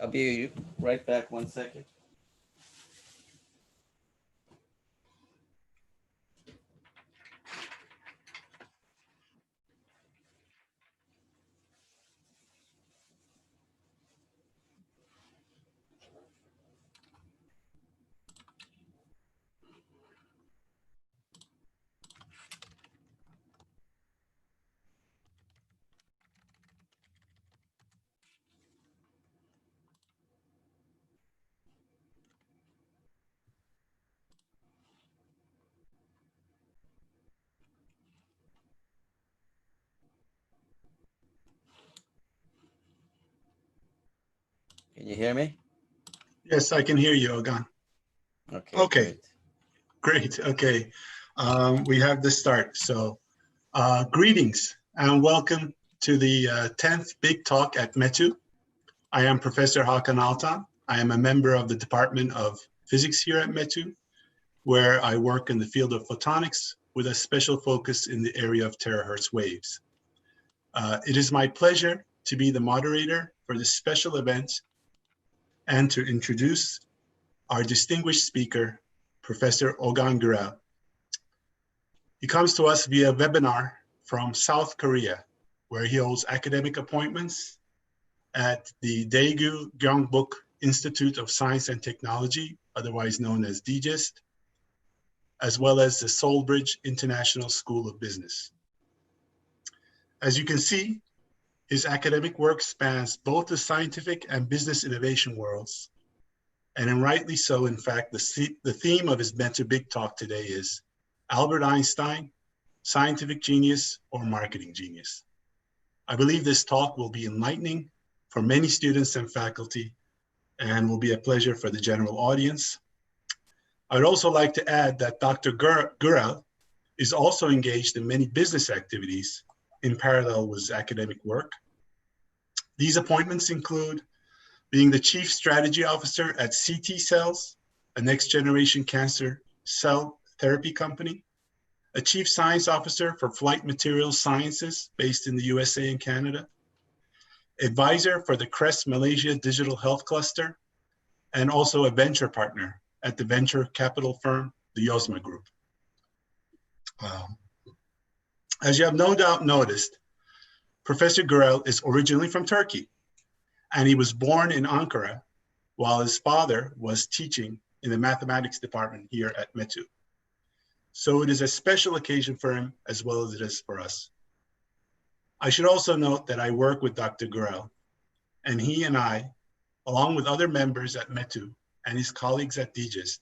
I'll be right back 1 second. Can you hear me? Yes, I can hear you, Ogan. Okay, great. Okay, we have the start. So greetings and welcome to the 10th Big Talk at METU. I am Professor Hakan Altan. I am a member of the Department of Physics here at METU, where I work in the field of photonics with a special focus in the area of terahertz waves. It is my pleasure to be the moderator for this special event and to introduce our distinguished speaker, Professor Ogan Gürel. He comes to us via webinar from South Korea, where he holds academic appointments at the Daegu Gyeongbuk Institute of Science and Technology, otherwise known as DGIST, as well as the Seoulbridge International School of Business. As you can see, his academic work spans both the scientific and business innovation worlds. And rightly so, in fact, the theme of his METU Big Talk today is Albert Einstein, scientific genius or marketing genius. I believe this talk will be enlightening for many students and faculty and will be a pleasure for the general audience. I'd also like to add that Dr. Gürel is also engaged in many business activities in parallel with his academic work. These appointments include being the Chief Strategy Officer at CT Cells, a next generation cancer cell therapy company, a Chief Science Officer for Flight Materials Sciences based in the USA and Canada, advisor for the CREST Malaysia Digital Health Cluster, and also a venture partner at the venture capital firm, the Yozma Group. As you have no doubt noticed, Professor Gürel is originally from Turkey, and he was born in Ankara while his father was teaching in the mathematics department here at METU. So it is a special occasion for him as well as it is for us. I should also note that I work with Dr. Gürel, and he and I, along with other members at METU and his colleagues at DGIST,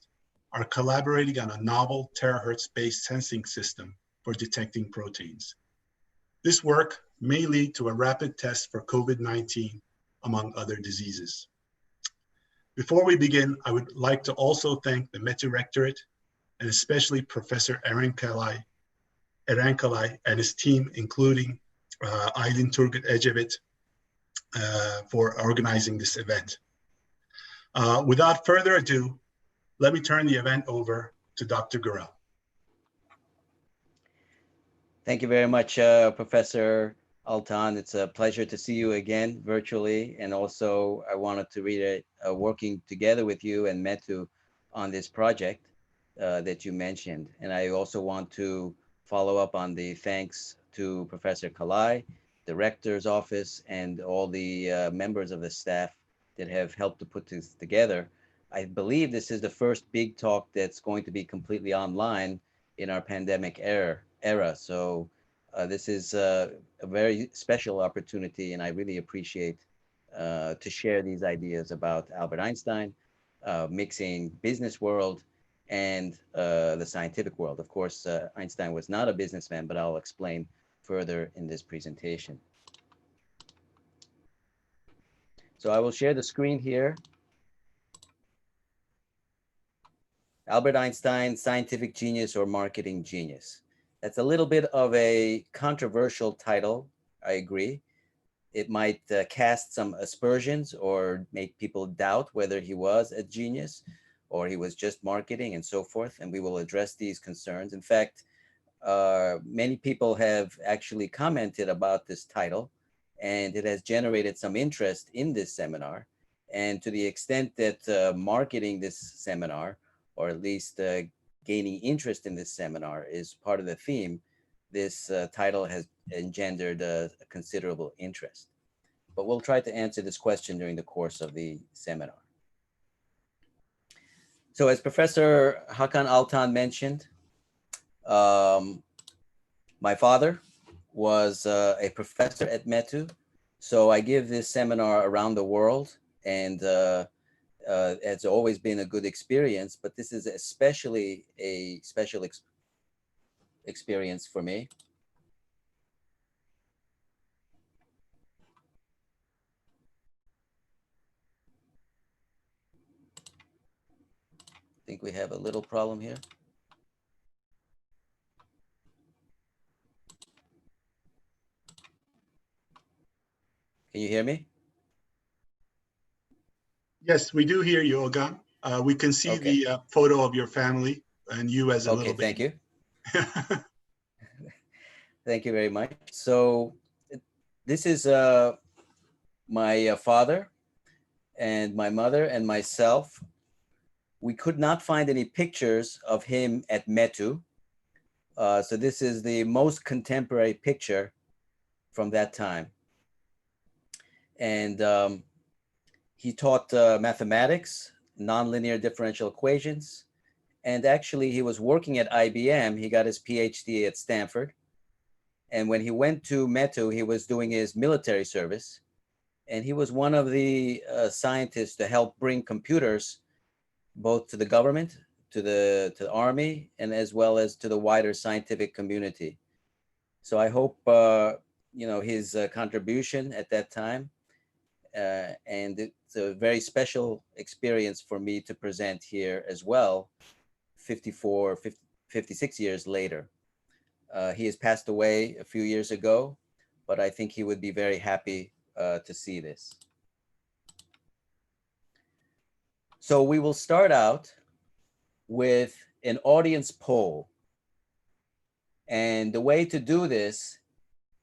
are collaborating on a novel terahertz-based sensing system for detecting proteins. This work may lead to a rapid test for COVID-19, among other diseases. Before we begin, I would like to also thank the METU Rectorate and especially Professor Erenkalay and his team, including Aylin Turgut Ecevit, for organizing this event. Without further ado, let me turn the event over to Dr. Gürel. Thank you very much, Professor Altan. It's a pleasure to see you again virtually. And also, I wanted to reiterate working together with you and METU on this project that you mentioned. And I also want to follow up on the thanks to Professor Kalai, the Rector's Office, and all the members of the staff that have helped to put this together. I believe this is the first big talk that's going to be completely online in our pandemic era. So this is a very special opportunity, and I really appreciate to share these ideas about Albert Einstein, mixing business world and the scientific world. Of course, Einstein was not a businessman, but I'll explain further in this presentation. So I will share the screen here. Albert Einstein, scientific genius or marketing genius. That's a little bit of a controversial title, I agree. It might cast some aspersions or make people doubt whether he was a genius or he was just marketing and so forth, and we will address these concerns. In fact, many people have actually commented about this title, and it has generated some interest in this seminar. And to the extent that marketing this seminar, or at least gaining interest in this seminar, is part of the theme, this title has engendered a considerable interest. But we'll try to answer this question during the course of the seminar. So as Professor Hakan Altan mentioned, my father was a professor at METU. So I give this seminar around the world, and it's always been a good experience, but this is especially a special experience for me. I think we have a little problem here. Can you hear me? Yes, we do hear you, Ogan. We can see the photo of your family and you as a little baby. Thank you. Thank you very much. So this is my father and my mother and myself. We could not find any pictures of him at METU. So this is the most contemporary picture from that time. And he taught mathematics, nonlinear differential equations, and actually he was working at IBM. He got his PhD at Stanford. And when he went to METU, he was doing his military service. And he was one of the scientists to help bring computers both to the government, to the army, and as well as to the wider scientific community. So I hope his contribution at that time, and it's a very special experience for me to present here as well, 56 years later. He has passed away a few years ago, but I think he would be very happy to see this. So we will start out with an audience poll. And the way to do this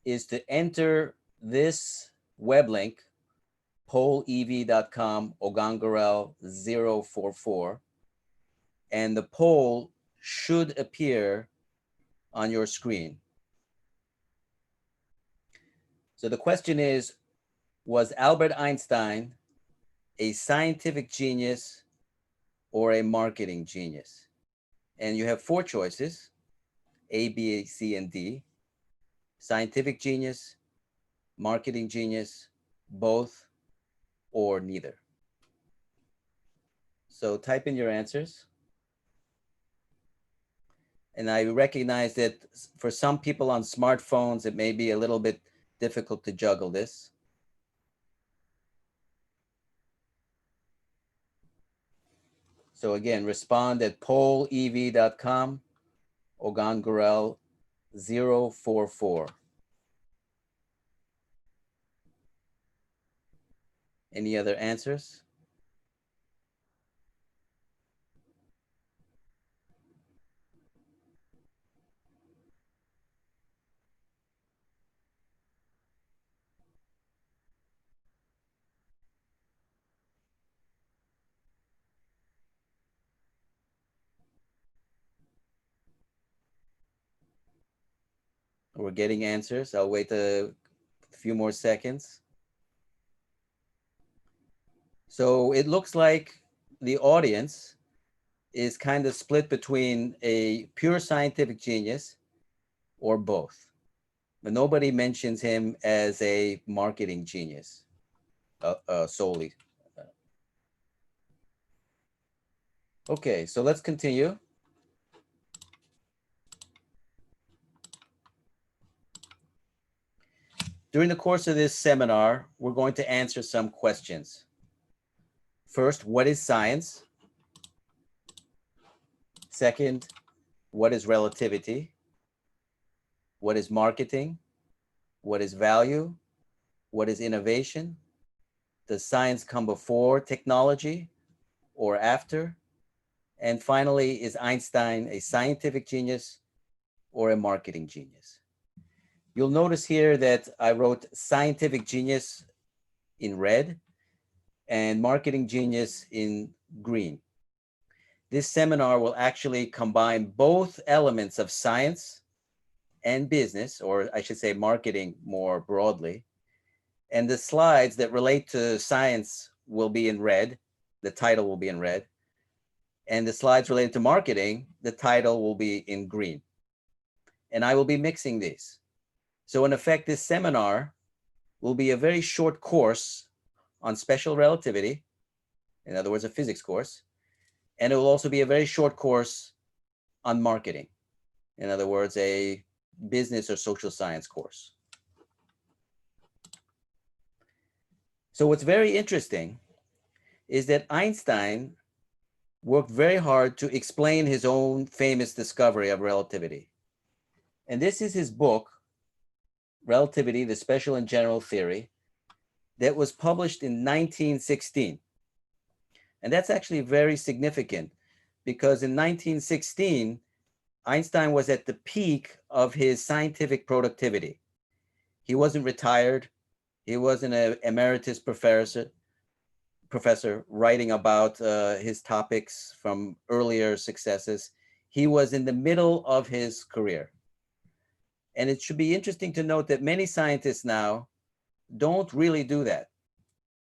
is to enter this web link, pollev.com, Ogan Gürel 044, and the poll should appear on your screen. So the question is, was Albert Einstein a scientific genius or a marketing genius? And you have four choices, A, B, C, and D: scientific genius, marketing genius, both, or neither. So type in your answers. And I recognize that for some people on smartphones, it may be a little bit difficult to juggle this. So again, respond at pollev.com, Ogan Gürel 044. Any other answers? We're getting answers. I'll wait a few more seconds. So it looks like the audience is kind of split between a pure scientific genius or both. But nobody mentions him as a marketing genius solely. Okay, so let's continue. During the course of this seminar, we're going to answer some questions. First, what is science? Second, what is relativity? What is marketing? What is value? What is innovation? Does science come before technology or after? And finally, is Einstein a scientific genius or a marketing genius? You'll notice here that I wrote scientific genius in red, and marketing genius in green. This seminar will actually combine both elements of science and business, or I should say marketing more broadly. And the slides that relate to science will be in red. The title will be in red. And the slides related to marketing, the title will be in green. And I will be mixing these. So in effect, this seminar will be a very short course on special relativity, in other words, a physics course. And it will also be a very short course on marketing, in other words, a business or social science course. So what's very interesting is that Einstein worked very hard to explain his own famous discovery of relativity. And this is his book, Relativity, the Special and General Theory, that was published in 1916. And that's actually very significant because in 1916, Einstein was at the peak of his scientific productivity. He wasn't retired. He wasn't an emeritus professor writing about his topics from earlier successes. He was in the middle of his career. And it should be interesting to note that many scientists now don't really do that.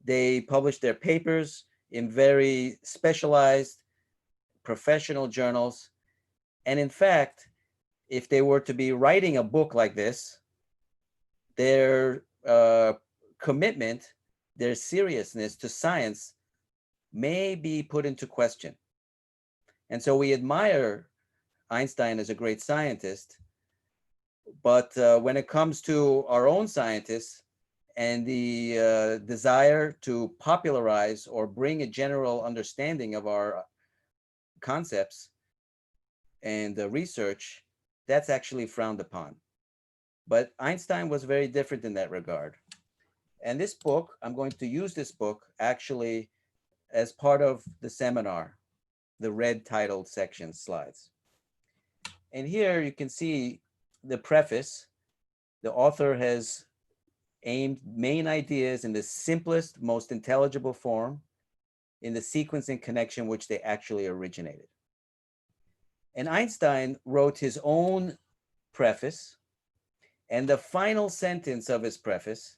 They publish their papers in very specialized professional journals. And in fact, if they were to be writing a book like this, their commitment, their seriousness to science may be put into question. And so we admire Einstein as a great scientist, but when it comes to our own scientists and the desire to popularize or bring a general understanding of our concepts and research, that's actually frowned upon. But Einstein was very different in that regard. And this book, I'm going to use this book actually as part of the seminar, the red titled section slides. And here you can see the preface. The author has aimed main ideas in the simplest, most intelligible form in the sequence and connection which they actually originated. And Einstein wrote his own preface, and the final sentence of his preface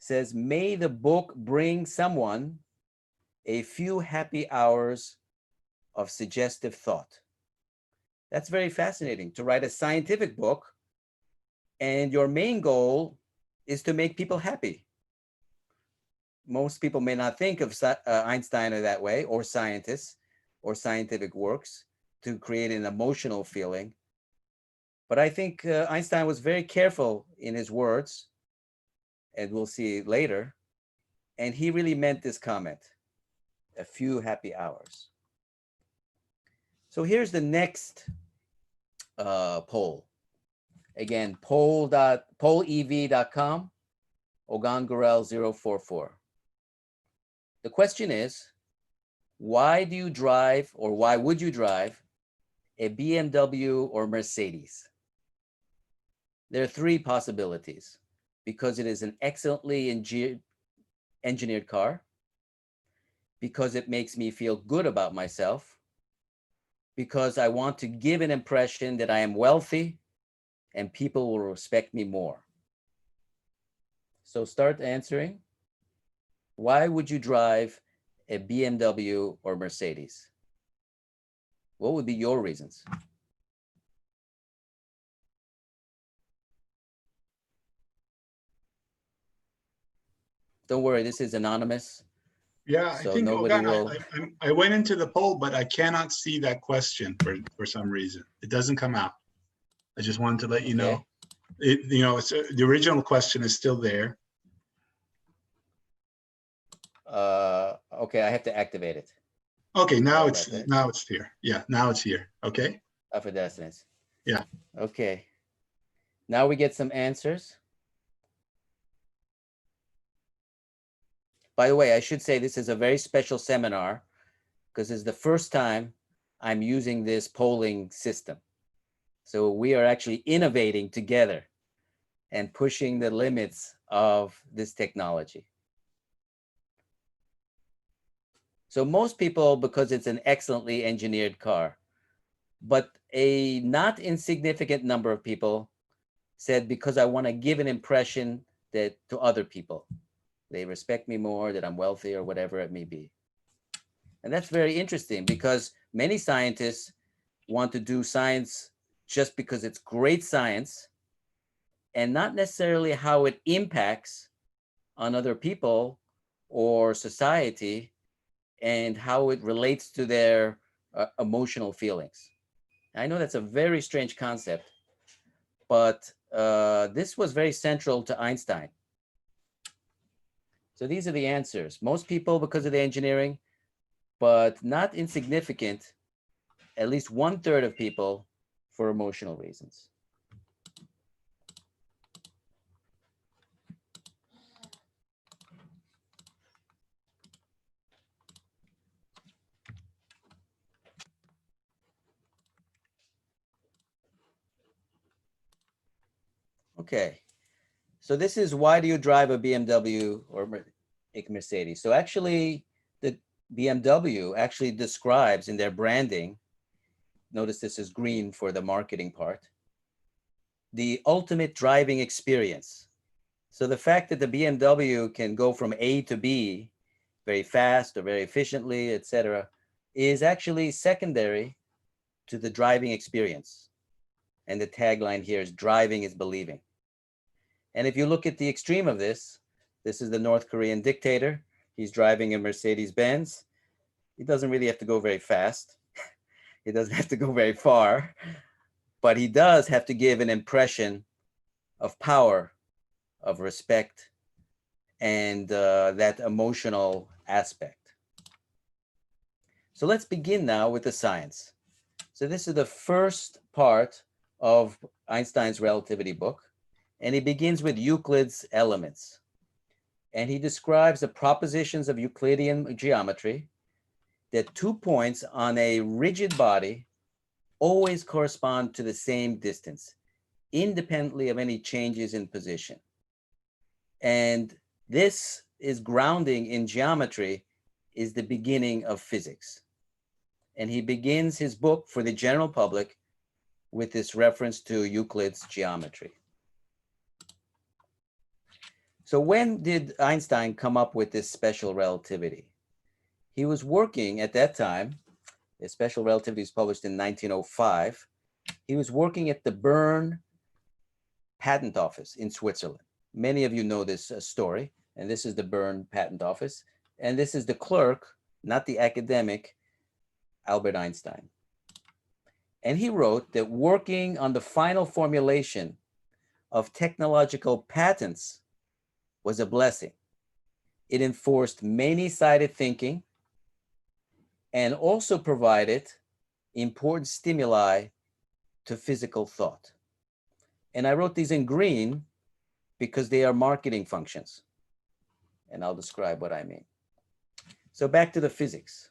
says, "May the book bring someone a few happy hours of suggestive thought." That's very fascinating, to write a scientific book and your main goal is to make people happy. Most people may not think of Einstein that way, or scientists or scientific works, to create an emotional feeling. But I think Einstein was very careful in his words, and we'll see later. And he really meant this comment, a few happy hours. So here's the next poll. Again, pollev.com, Ogan Gürel 044. The question is, why do you drive, or why would you drive, a BMW or Mercedes? There are three possibilities. Because it is an excellently engineered car, because it makes me feel good about myself, because I want to give an impression that I am wealthy and people will respect me more. So start answering. Why would you drive a BMW or Mercedes? What would be your reasons? Don't worry, this is anonymous. Yeah, so I think nobody will. I went into the poll, but I cannot see that question for some reason. It doesn't come out. I just wanted to let you know. It's the original question is still there. Okay, I have to activate it. Okay, now it's here. Yeah, now it's here. Okay. For destinies. Yeah. Okay. Now we get some answers. By the way, I should say this is a very special seminar because it's the first time I'm using this polling system. So we are actually innovating together and pushing the limits of this technology. So most people, because it's an excellently engineered car, but a not insignificant number of people said, because I want to give an impression that to other people, they respect me more, that I'm wealthy or whatever it may be. And that's very interesting because many scientists want to do science just because it's great science and not necessarily how it impacts on other people or society and how it relates to their emotional feelings. I know that's a very strange concept, but this was very central to Einstein. So these are the answers. Most people because of the engineering, but not insignificant, at least 1/3 of people for emotional reasons. Okay, so this is why do you drive a BMW or a Mercedes? So actually, the BMW actually describes in their branding, notice this is green for the marketing part, the ultimate driving experience. So the fact that the BMW can go from A to B very fast or very efficiently, etc., is actually secondary to the driving experience. And the tagline here is driving is believing. And if you look at the extreme of this, this is the North Korean dictator. He's driving a Mercedes Benz. He doesn't really have to go very fast. He doesn't have to go very far, but he does have to give an impression of power, of respect, and that emotional aspect. So let's begin now with the science. So this is the first part of Einstein's relativity book, and he begins with Euclid's elements. And he describes the propositions of Euclidean geometry that 2 points on a rigid body always correspond to the same distance, independently of any changes in position. And this is grounding in geometry, is the beginning of physics. And he begins his book for the general public with this reference to Euclid's geometry. So when did Einstein come up with this special relativity? He was working at that time, the Special Relativity was published in 1905. He was working at the Bern Patent Office in Switzerland. Many of you know this story, and this is the Bern Patent Office. And this is the clerk, not the academic, Albert Einstein. And he wrote that working on the final formulation of technological patents was a blessing. It enforced many-sided thinking and also provided important stimuli to physical thought. And I wrote these in green because they are marketing functions. And I'll describe what I mean. So back to the physics.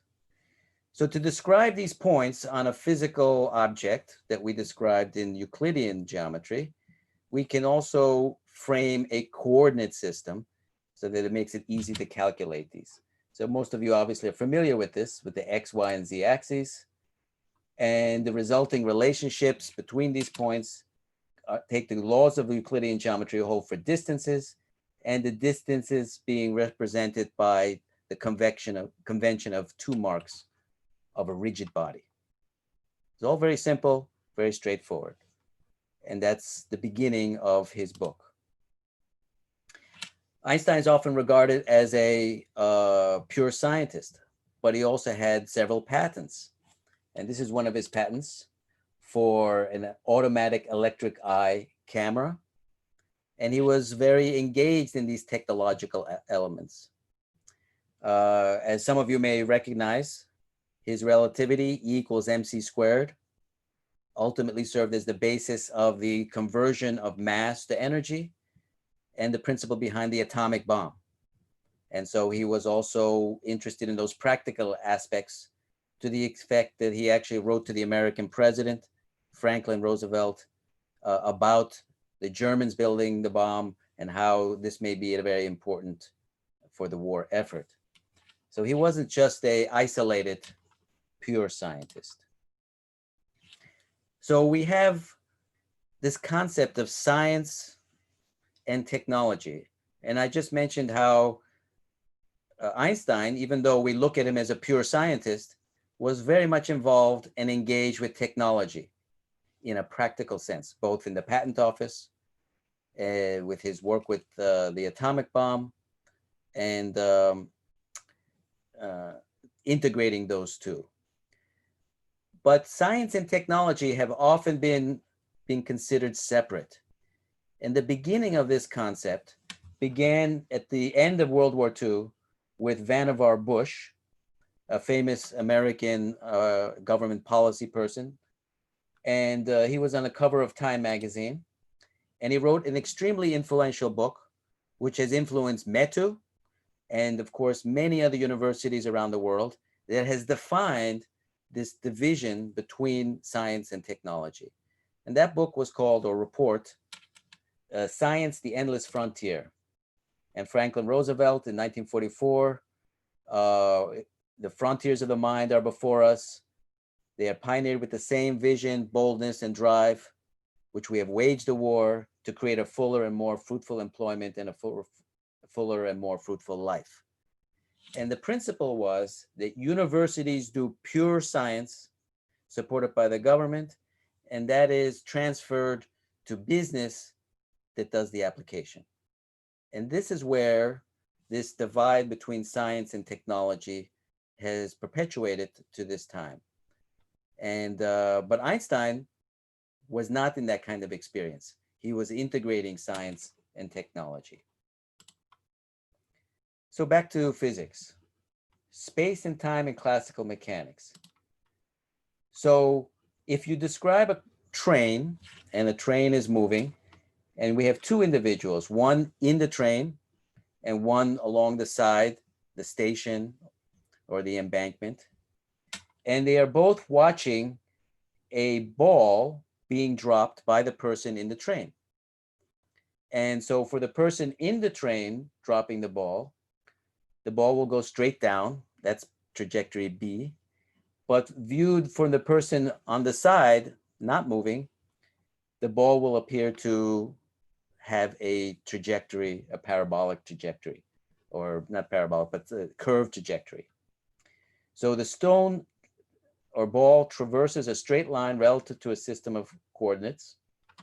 So to describe these points on a physical object that we described in Euclidean geometry, we can also frame a coordinate system so that it makes it easy to calculate these. So most of you obviously are familiar with this, with the X, Y, and Z axes. And the resulting relationships between these points take the laws of Euclidean geometry hold for distances, and the distances being represented by the convention of 2 marks of a rigid body. It's all very simple, very straightforward. And that's the beginning of his book. Einstein is often regarded as a pure scientist, but he also had several patents. And this is one of his patents for an automatic electric eye camera. And he was very engaged in these technological elements. As some of you may recognize, his relativity, E equals mc squared, ultimately served as the basis of the conversion of mass to energy and the principle behind the atomic bomb. And so he was also interested in those practical aspects, to the effect that he actually wrote to the American president, Franklin Roosevelt, about the Germans building the bomb and how this may be very important for the war effort. So he wasn't just a isolated, pure scientist. So we have this concept of science and technology. And I just mentioned how Einstein, even though we look at him as a pure scientist, was very much involved and engaged with technology in a practical sense, both in the patent office, with his work with the atomic bomb, and integrating those two. But science and technology have often been considered separate. And the beginning of this concept began at the end of World War II with Vannevar Bush, a famous American government policy person. And he was on the cover of Time magazine. And he wrote an extremely influential book, which has influenced METU and, of course, many other universities around the world, that has defined this division between science and technology. And that book was called, or report, Science, the Endless Frontier. And Franklin Roosevelt in 1944, the frontiers of the mind are before us. They are pioneered with the same vision, boldness, and drive, which we have waged a war to create a fuller and more fruitful employment and a fuller and more fruitful life. And the principle was that universities do pure science supported by the government, and that is transferred to business that does the application. And this is where this divide between science and technology has perpetuated to this time. And but Einstein was not in that kind of experience. He was integrating science and technology. So back to physics, space and time in classical mechanics. So if you describe a train, and a train is moving, and we have two individuals, one in the train and one along the side, the station or the embankment, and they are both watching a ball being dropped by the person in the train. And so for the person in the train dropping the ball will go straight down. That's trajectory B. But viewed from the person on the side, not moving, the ball will appear to have a trajectory, a parabolic trajectory, or not parabolic, but a curved trajectory. So the stone or ball traverses a straight line relative to a system of coordinates,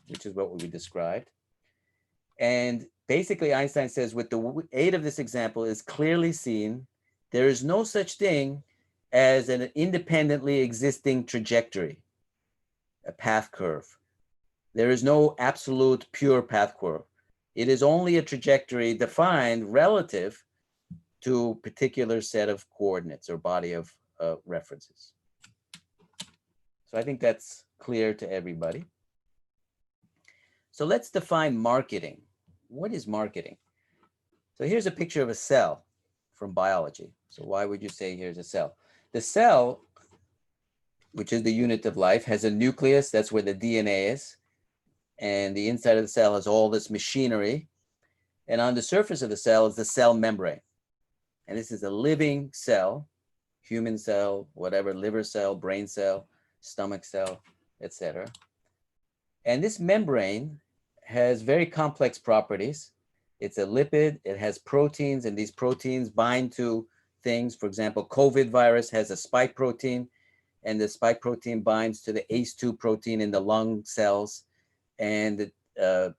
which is what we described. And basically Einstein says, with the aid of this example, is clearly seen there is no such thing as an independently existing trajectory, a path curve. There is no absolute pure path curve. It is only a trajectory defined relative to a particular set of coordinates or body of references. So I think that's clear to everybody. So let's define marketing. What is marketing? So here's a picture of a cell from biology. So why would you say here's a cell? The cell, which is the unit of life, has a nucleus. That's where the DNA is. And the inside of the cell has all this machinery. And on the surface of the cell is the cell membrane. And this is a living cell, human cell, whatever, liver cell, brain cell, stomach cell, etc. And this membrane has very complex properties. It's a lipid, it has proteins, and these proteins bind to things. For example, COVID virus has a spike protein, and the spike protein binds to the ACE2 protein in the lung cells, and it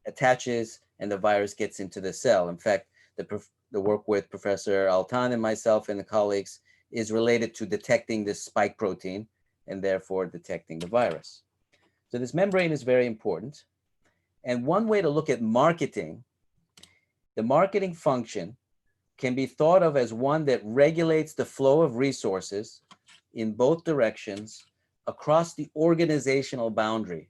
attaches, and the virus gets into the cell. In fact, the work with Professor Altan and myself and the colleagues is related to detecting this spike protein, and therefore detecting the virus. So this membrane is very important. And one way to look at marketing, the marketing function can be thought of as one that regulates the flow of resources in both directions across the organizational boundary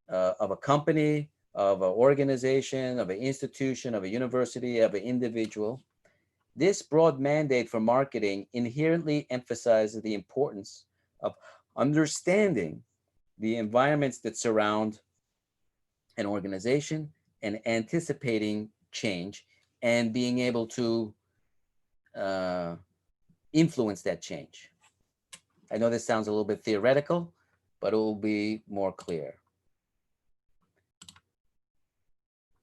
of a company, of an organization, of an institution, of a university, of an individual. This broad mandate for marketing inherently emphasizes the importance of understanding the environments that surround an organization and anticipating change and being able to influence that change. I know this sounds a little bit theoretical, but it will be more clear.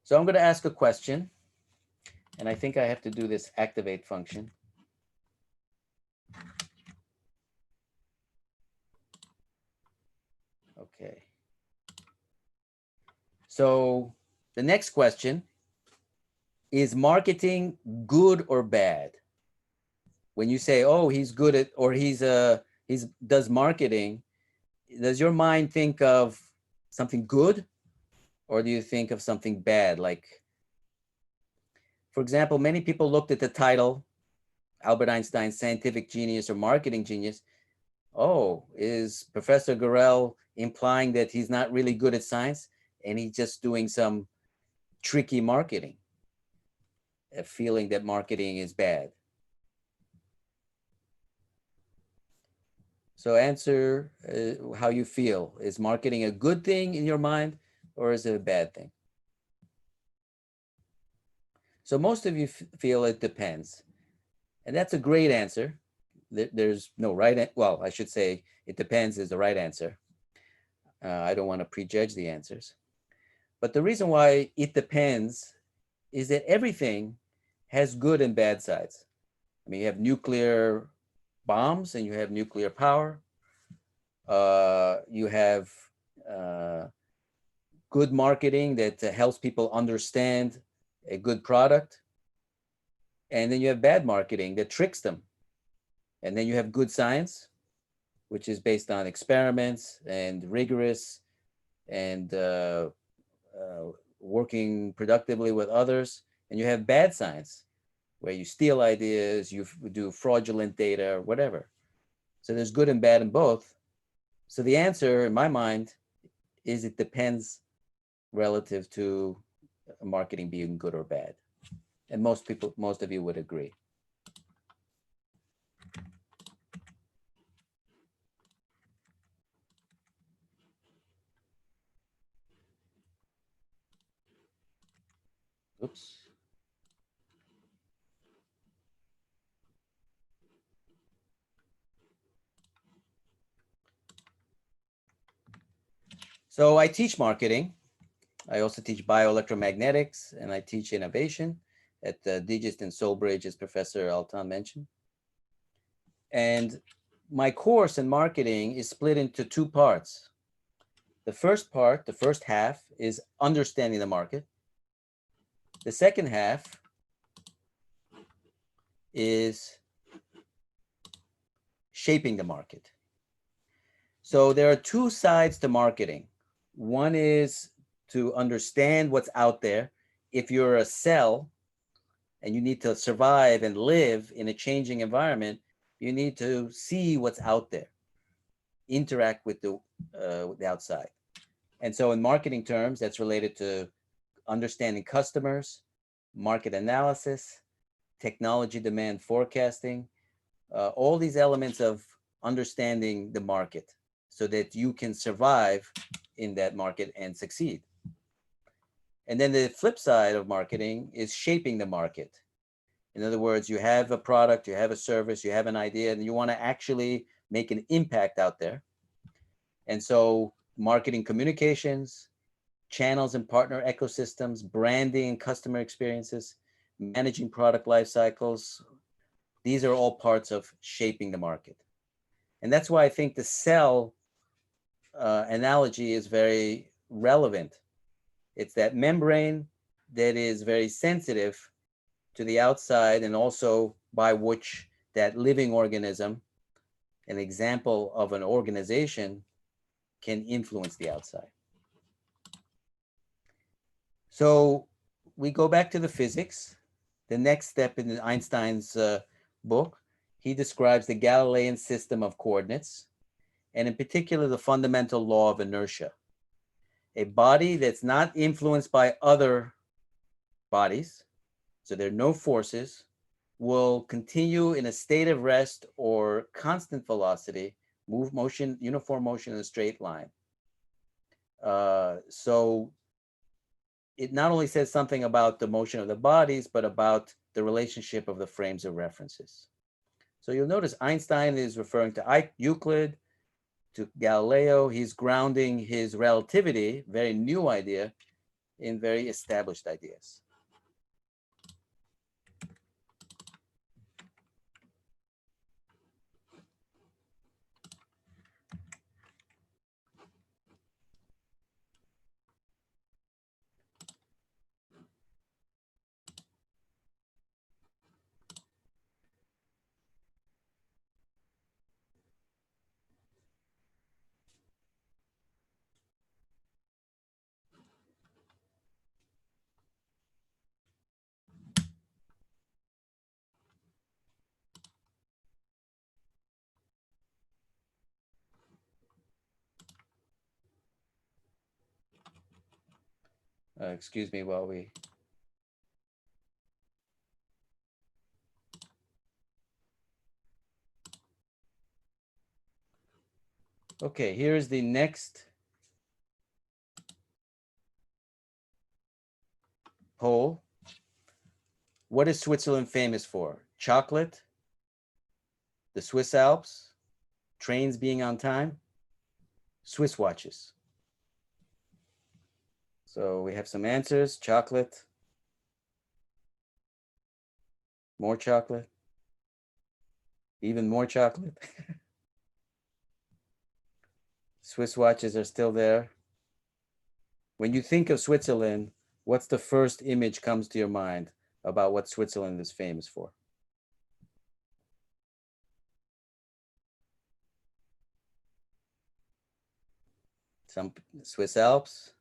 So I'm going to ask a question, and I think I have to do this activate function. Okay. So the next question is marketing good or bad? When you say, oh, he's good at, or he's does marketing, does your mind think of something good, or do you think of something bad? Like, for example, many people looked at the title, Albert Einstein's scientific genius or marketing genius. Oh, is Professor Gürel implying that he's not really good at science and he's just doing some tricky marketing, a feeling that marketing is bad? So answer how you feel. Is marketing a good thing in your mind, or is it a bad thing? So most of you feel it depends. And that's a great answer. There's no right, well, I should say it depends is the right answer. I don't want to prejudge the answers. But the reason why it depends is that everything has good and bad sides. I mean, you have nuclear bombs and you have nuclear power. You have good marketing that helps people understand a good product. And then you have bad marketing that tricks them. And then you have good science, which is based on experiments and rigorous and working productively with others. And you have bad science, where you steal ideas, you do fraudulent data, or whatever. So there's good and bad in both. So the answer, in my mind, is it depends relative to marketing being good or bad. And most of you would agree. Oops. So I teach marketing. I also teach bioelectromagnetics, and I teach innovation at Digist and Soulbridge, as Professor Altan mentioned. And my course in marketing is split into two parts. The first part, the first half, is understanding the market. The second half is shaping the market. So there are two sides to marketing. One is to understand what's out there. If you're a cell and you need to survive and live in a changing environment, you need to see what's out there, interact with the outside. And so in marketing terms, that's related to understanding customers, market analysis, technology demand forecasting, all these elements of understanding the market so that you can survive in that market and succeed. And then the flip side of marketing is shaping the market. In other words, you have a product, you have a service, you have an idea, and you want to actually make an impact out there. And so marketing communications, channels and partner ecosystems, branding and customer experiences, managing product life cycles, these are all parts of shaping the market. And that's why I think the cell analogy is very relevant. It's that membrane that is very sensitive to the outside, and also by which that living organism, an example of an organization, can influence the outside. So we go back to the physics. The next step in Einstein's book, he describes the Galilean system of coordinates, and in particular, the fundamental law of inertia. A body that's not influenced by other bodies, so there are no forces, will continue in a state of rest or constant velocity, uniform motion in a straight line. So it not only says something about the motion of the bodies, but about the relationship of the frames of references. So you'll notice Einstein is referring to Euclid, to Galileo. He's grounding his relativity, very new idea, in very established ideas. Excuse me while we... Okay, here's the next poll. What is Switzerland famous for? Chocolate, the Swiss Alps, trains being on time, Swiss watches. So we have some answers. Chocolate, more chocolate, even more chocolate. Swiss watches are still there. When you think of Switzerland, what's the first image comes to your mind about what Switzerland is famous for? Some Swiss Alps.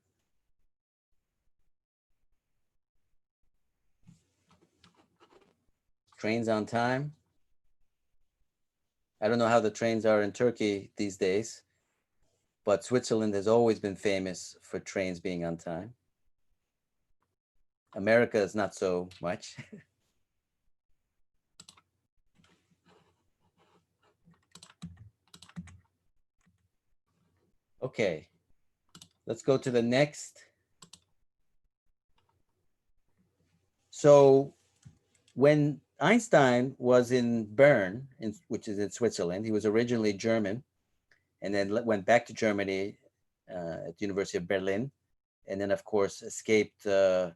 Trains on time. I don't know how the trains are in Turkey these days, but Switzerland has always been famous for trains being on time. America is not so much. Okay, let's go to the next. So when Einstein was in Bern, which is in Switzerland, he was originally German and then went back to Germany at the University of Berlin, and then of course escaped the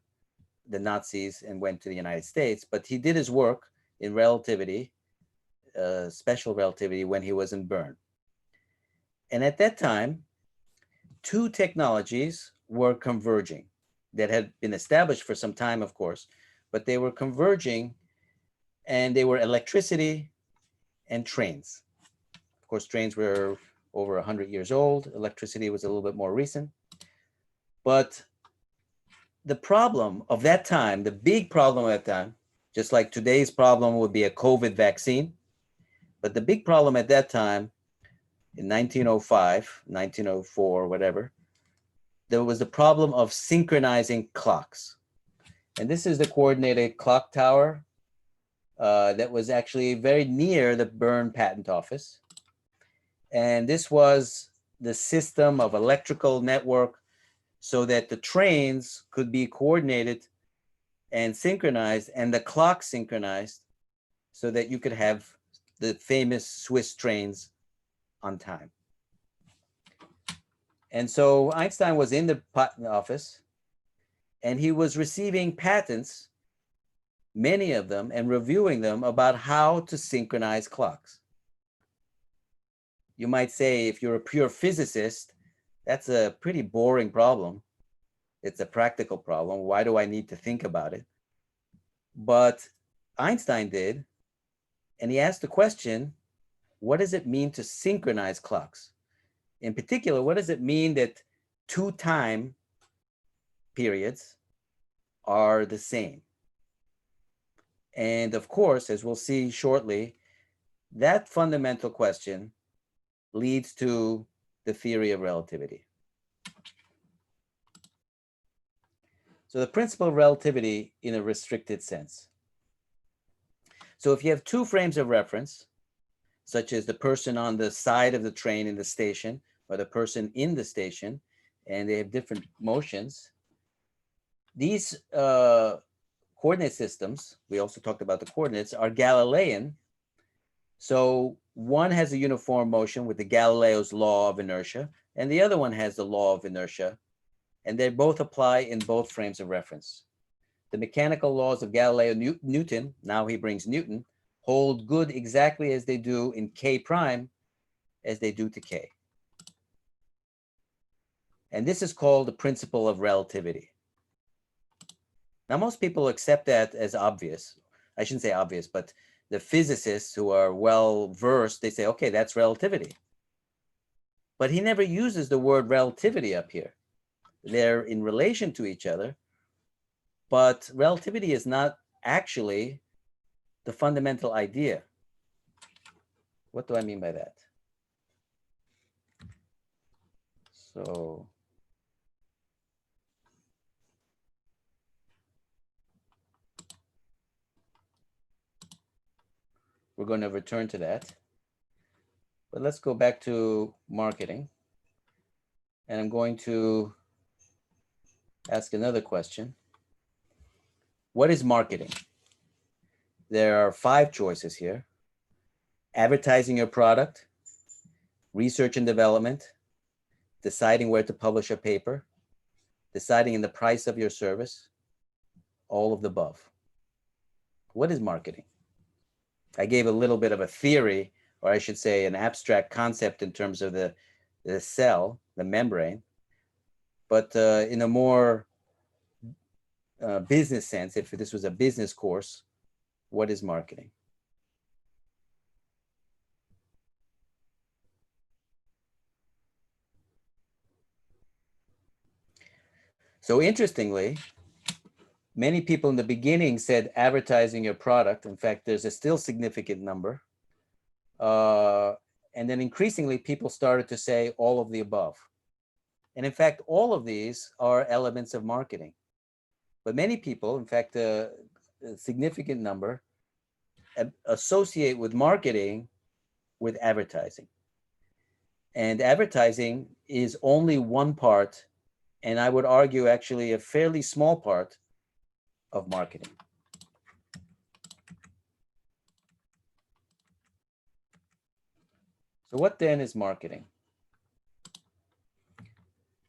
Nazis and went to the United States. But he did his work in relativity, special relativity, when he was in Bern. And at that time, two technologies were converging that had been established for some time, of course, but they were converging, and they were electricity and trains. Of course, trains were over 100 years old. Electricity was a little bit more recent. But the problem of that time, the big problem at that time, just like today's problem would be a COVID vaccine, but the big problem at that time, in 1905, 1904, whatever, there was the problem of synchronizing clocks. And this is the coordinated clock tower that was actually very near the Bern patent office. And this was the system of electrical network so that the trains could be coordinated and synchronized and the clock synchronized so that you could have the famous Swiss trains on time. And so Einstein was in the patent office and he was receiving patents, many of them, and reviewing them about how to synchronize clocks. You might say, if you're a pure physicist, that's a pretty boring problem. It's a practical problem. Why do I need to think about it? But Einstein did, and he asked the question, what does it mean to synchronize clocks? In particular, what does it mean that two time periods are the same? And of course, as we'll see shortly, that fundamental question leads to the theory of relativity. So the principle of relativity in a restricted sense. So if you have two frames of reference, such as the person on the side of the train in the station or the person in the station, and they have different motions, These coordinate systems, we also talked about the coordinates, are Galilean. So one has a uniform motion with the Galileo's law of inertia, and the other one has the law of inertia, and they both apply in both frames of reference. The mechanical laws of Galileo Newton, now he brings Newton, hold good exactly as they do in K prime as they do to K. And this is called the principle of relativity. Now, most people accept that as obvious. I shouldn't say obvious, but the physicists who are well versed, they say, okay, that's relativity. But he never uses the word relativity up here. They're in relation to each other, but relativity is not actually the fundamental idea. What do I mean by that? So we're going to return to that. But let's go back to marketing. And I'm going to ask another question. What is marketing? There are 5 choices here. Advertising your product, research and development, deciding where to publish a paper, deciding the price of your service, all of the above. What is marketing? I gave a little bit of a theory, or I should say an abstract concept in terms of the cell, the membrane, but in a more business sense, if this was a business course, what is marketing? So interestingly, many people in the beginning said advertising your product. In fact, there's a still significant number. And then increasingly, people started to say all of the above. And in fact, all of these are elements of marketing. But many people, in fact, a significant number, associate with marketing with advertising. And advertising is only one part, and I would argue actually a fairly small part of marketing. So what then is marketing?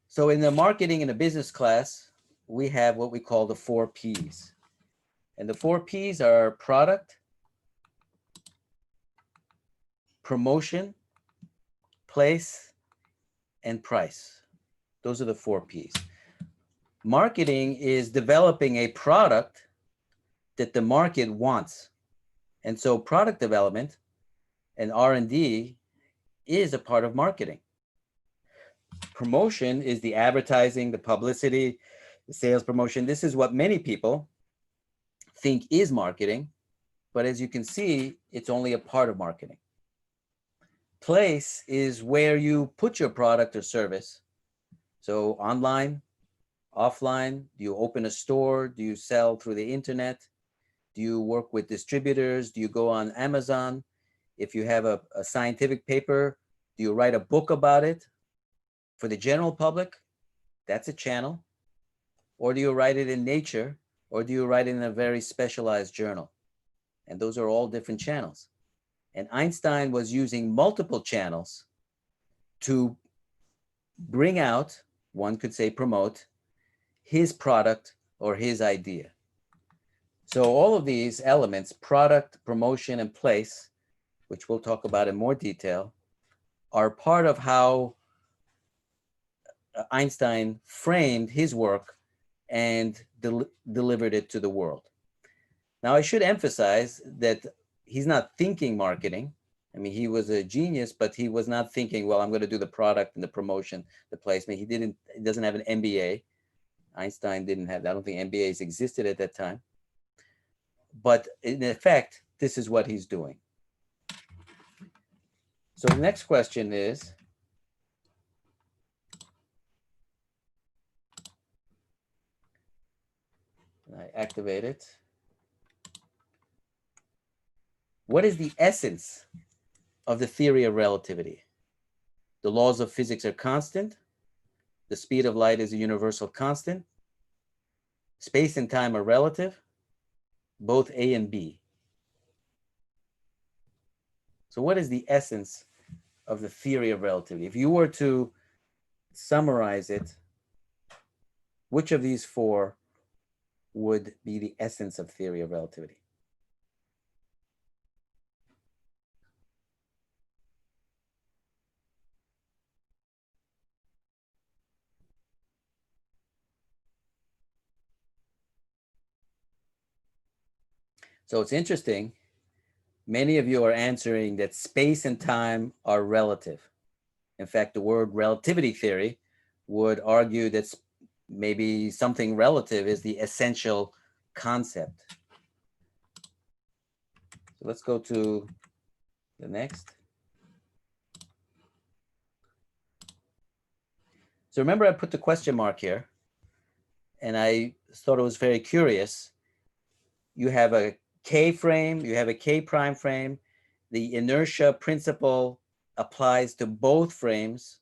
So in the marketing in a business class, we have what we call the 4 Ps. And the 4 Ps are product, promotion, place, and price. Those are the 4 Ps. Marketing is developing a product that the market wants. And so product development and R&D is a part of marketing. Promotion is the advertising, the publicity, the sales promotion. This is what many people think is marketing, but as you can see, it's only a part of marketing. Place is where you put your product or service. So online, offline, do you open a store? Do you sell through the internet? Do you work with distributors? Do you go on Amazon? If you have a scientific paper, do you write a book about it? For the general public, that's a channel. Or do you write it in Nature? Or do you write it in a very specialized journal? And those are all different channels. And Einstein was using multiple channels to bring out, one could say promote, his product or his idea. So all of these elements, product, promotion, and place, which we'll talk about in more detail, are part of how Einstein framed his work and delivered it to the world. Now, I should emphasize that he's not thinking marketing. I mean, he was a genius, but he was not thinking, well, I'm going to do the product and the promotion, the placement. He doesn't have an MBA. Einstein didn't have, I don't think MBAs existed at that time. But in effect, this is what he's doing. So the next question is, I activate it. What is the essence of the theory of relativity? The laws of physics are constant. The speed of light is a universal constant. space and time are relative, both A and B. So what is the essence of the theory of relativity? If you were to summarize it, which of these four would be the essence of theory of relativity? So it's interesting. Many of you are answering that space and time are relative. In fact, the word relativity theory would argue that maybe something relative is the essential concept. So let's go to the next. So remember I put the question mark here, and I thought it was very curious. You have a K frame, you have a K prime frame. The inertia principle applies to both frames.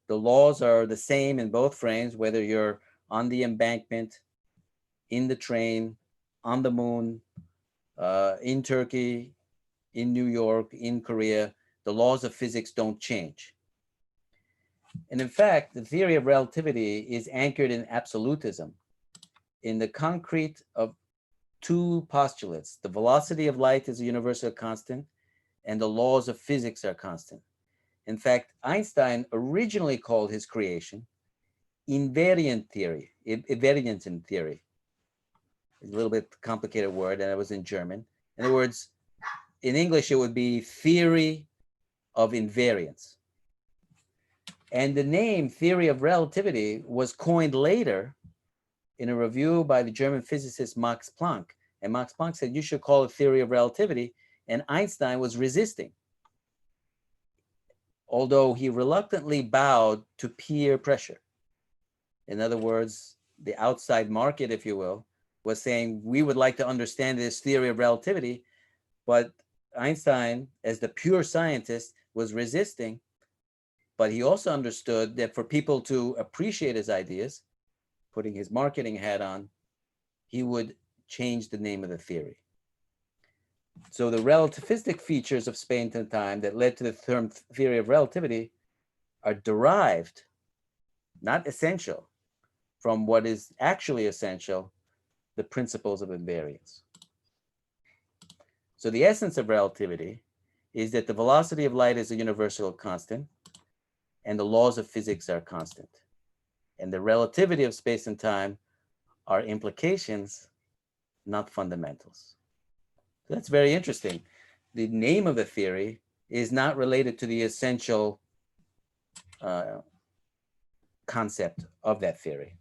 The laws are the same in both frames, whether you're on the embankment, in the train, on the moon, in Turkey, in New York, in Korea. The laws of physics don't change. And in fact, the theory of relativity is anchored in absolutism, in the concrete of two postulates. The velocity of light is a universal constant, and the laws of physics are constant. In fact, Einstein originally called his creation invariant theory, invariant theory. It's a little bit complicated word, and it was in German. In other words, in English, it would be theory of invariance. And the name theory of relativity was coined later in a review by the German physicist Max Planck. And Max Planck said, you should call it theory of relativity. And Einstein was resisting, although he reluctantly bowed to peer pressure. In other words, the outside market, if you will, was saying, we would like to understand this theory of relativity, but Einstein, as the pure scientist, was resisting. But he also understood that for people to appreciate his ideas, putting his marketing hat on, he would change the name of the theory. So the relativistic features of space and time that led to the term theory of relativity are derived, not essential, from what is actually essential, the principles of invariance. So the essence of relativity is that the velocity of light is a universal constant, and the laws of physics are constant. And the relativity of space and time are implications, not fundamentals. So that's very interesting. The name of the theory is not related to the essential concept of that theory.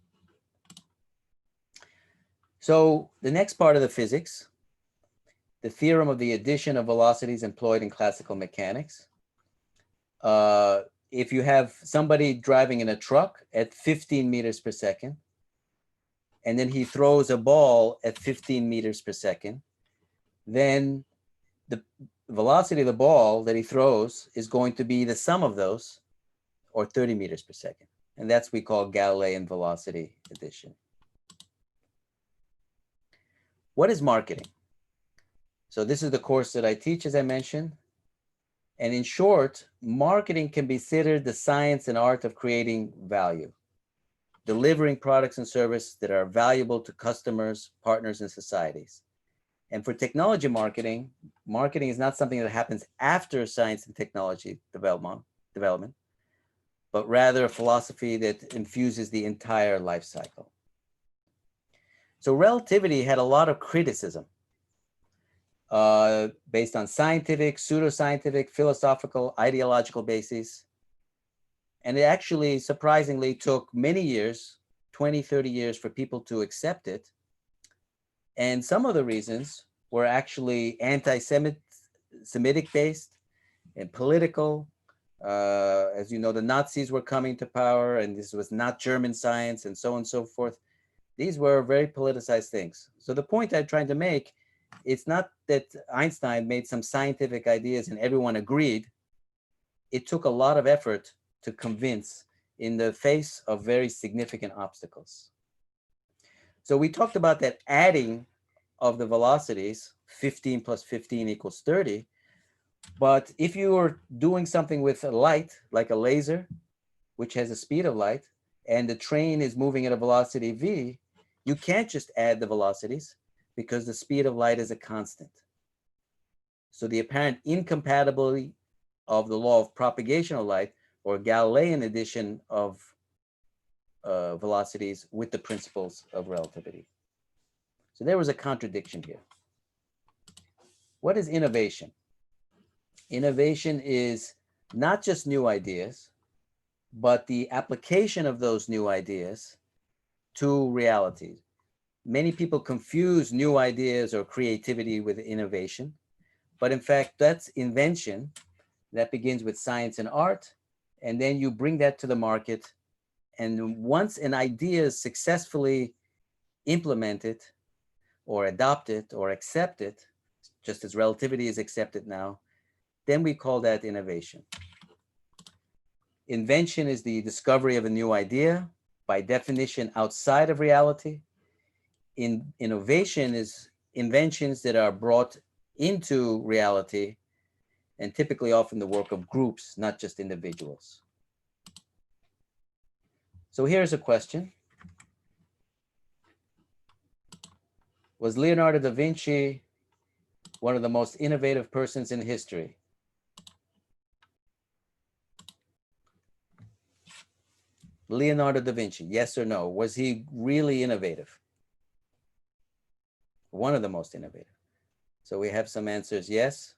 So the next part of the physics, the theorem of the addition of velocities employed in classical mechanics. If you have somebody driving in a truck at 15 meters per second, and then he throws a ball at 15 meters per second, then the velocity of the ball that he throws is going to be the sum of those, or 30 meters per second. And that's what we call Galilean velocity addition. What is marketing? So this is the course that I teach, as I mentioned. And in short, marketing can be considered the science and art of creating value, delivering products and services that are valuable to customers, partners, and societies. And for technology marketing, marketing is not something that happens after science and technology development, but rather a philosophy that infuses the entire life cycle. So relativity had a lot of criticism based on scientific, pseudoscientific, philosophical, ideological bases. And it actually, surprisingly, took many years, 20, 30 years for people to accept it. And some of the reasons were actually anti-Semitic based and political. As you know, the Nazis were coming to power, and this was not German science, and so on and so forth. These were very politicized things. So the point I'm trying to make, it's not that Einstein made some scientific ideas and everyone agreed. It took a lot of effort to convince in the face of very significant obstacles. So we talked about that adding of the velocities, 15 plus 15 equals 30. But if you are doing something with a light, like a laser, which has a speed of light, and the train is moving at a velocity v, you can't just add the velocities because the speed of light is a constant. So the apparent incompatibility of the law of propagation of light, or Galilean addition of velocities with the principles of relativity. So there was a contradiction here. What is innovation? Innovation is not just new ideas, but the application of those new ideas to reality. Many people confuse new ideas or creativity with innovation, but in fact, that's invention that begins with science and art, and then you bring that to the market. And once an idea is successfully implemented or adopted or accepted, just as relativity is accepted now, then we call that innovation. Invention is the discovery of a new idea, by definition outside of reality. Innovation is inventions that are brought into reality, and typically often the work of groups, not just individuals. So here's a question. Was Leonardo da Vinci one of the most innovative persons in history? Leonardo da Vinci, yes or no? Was he really innovative? One of the most innovative. So we have some answers, yes.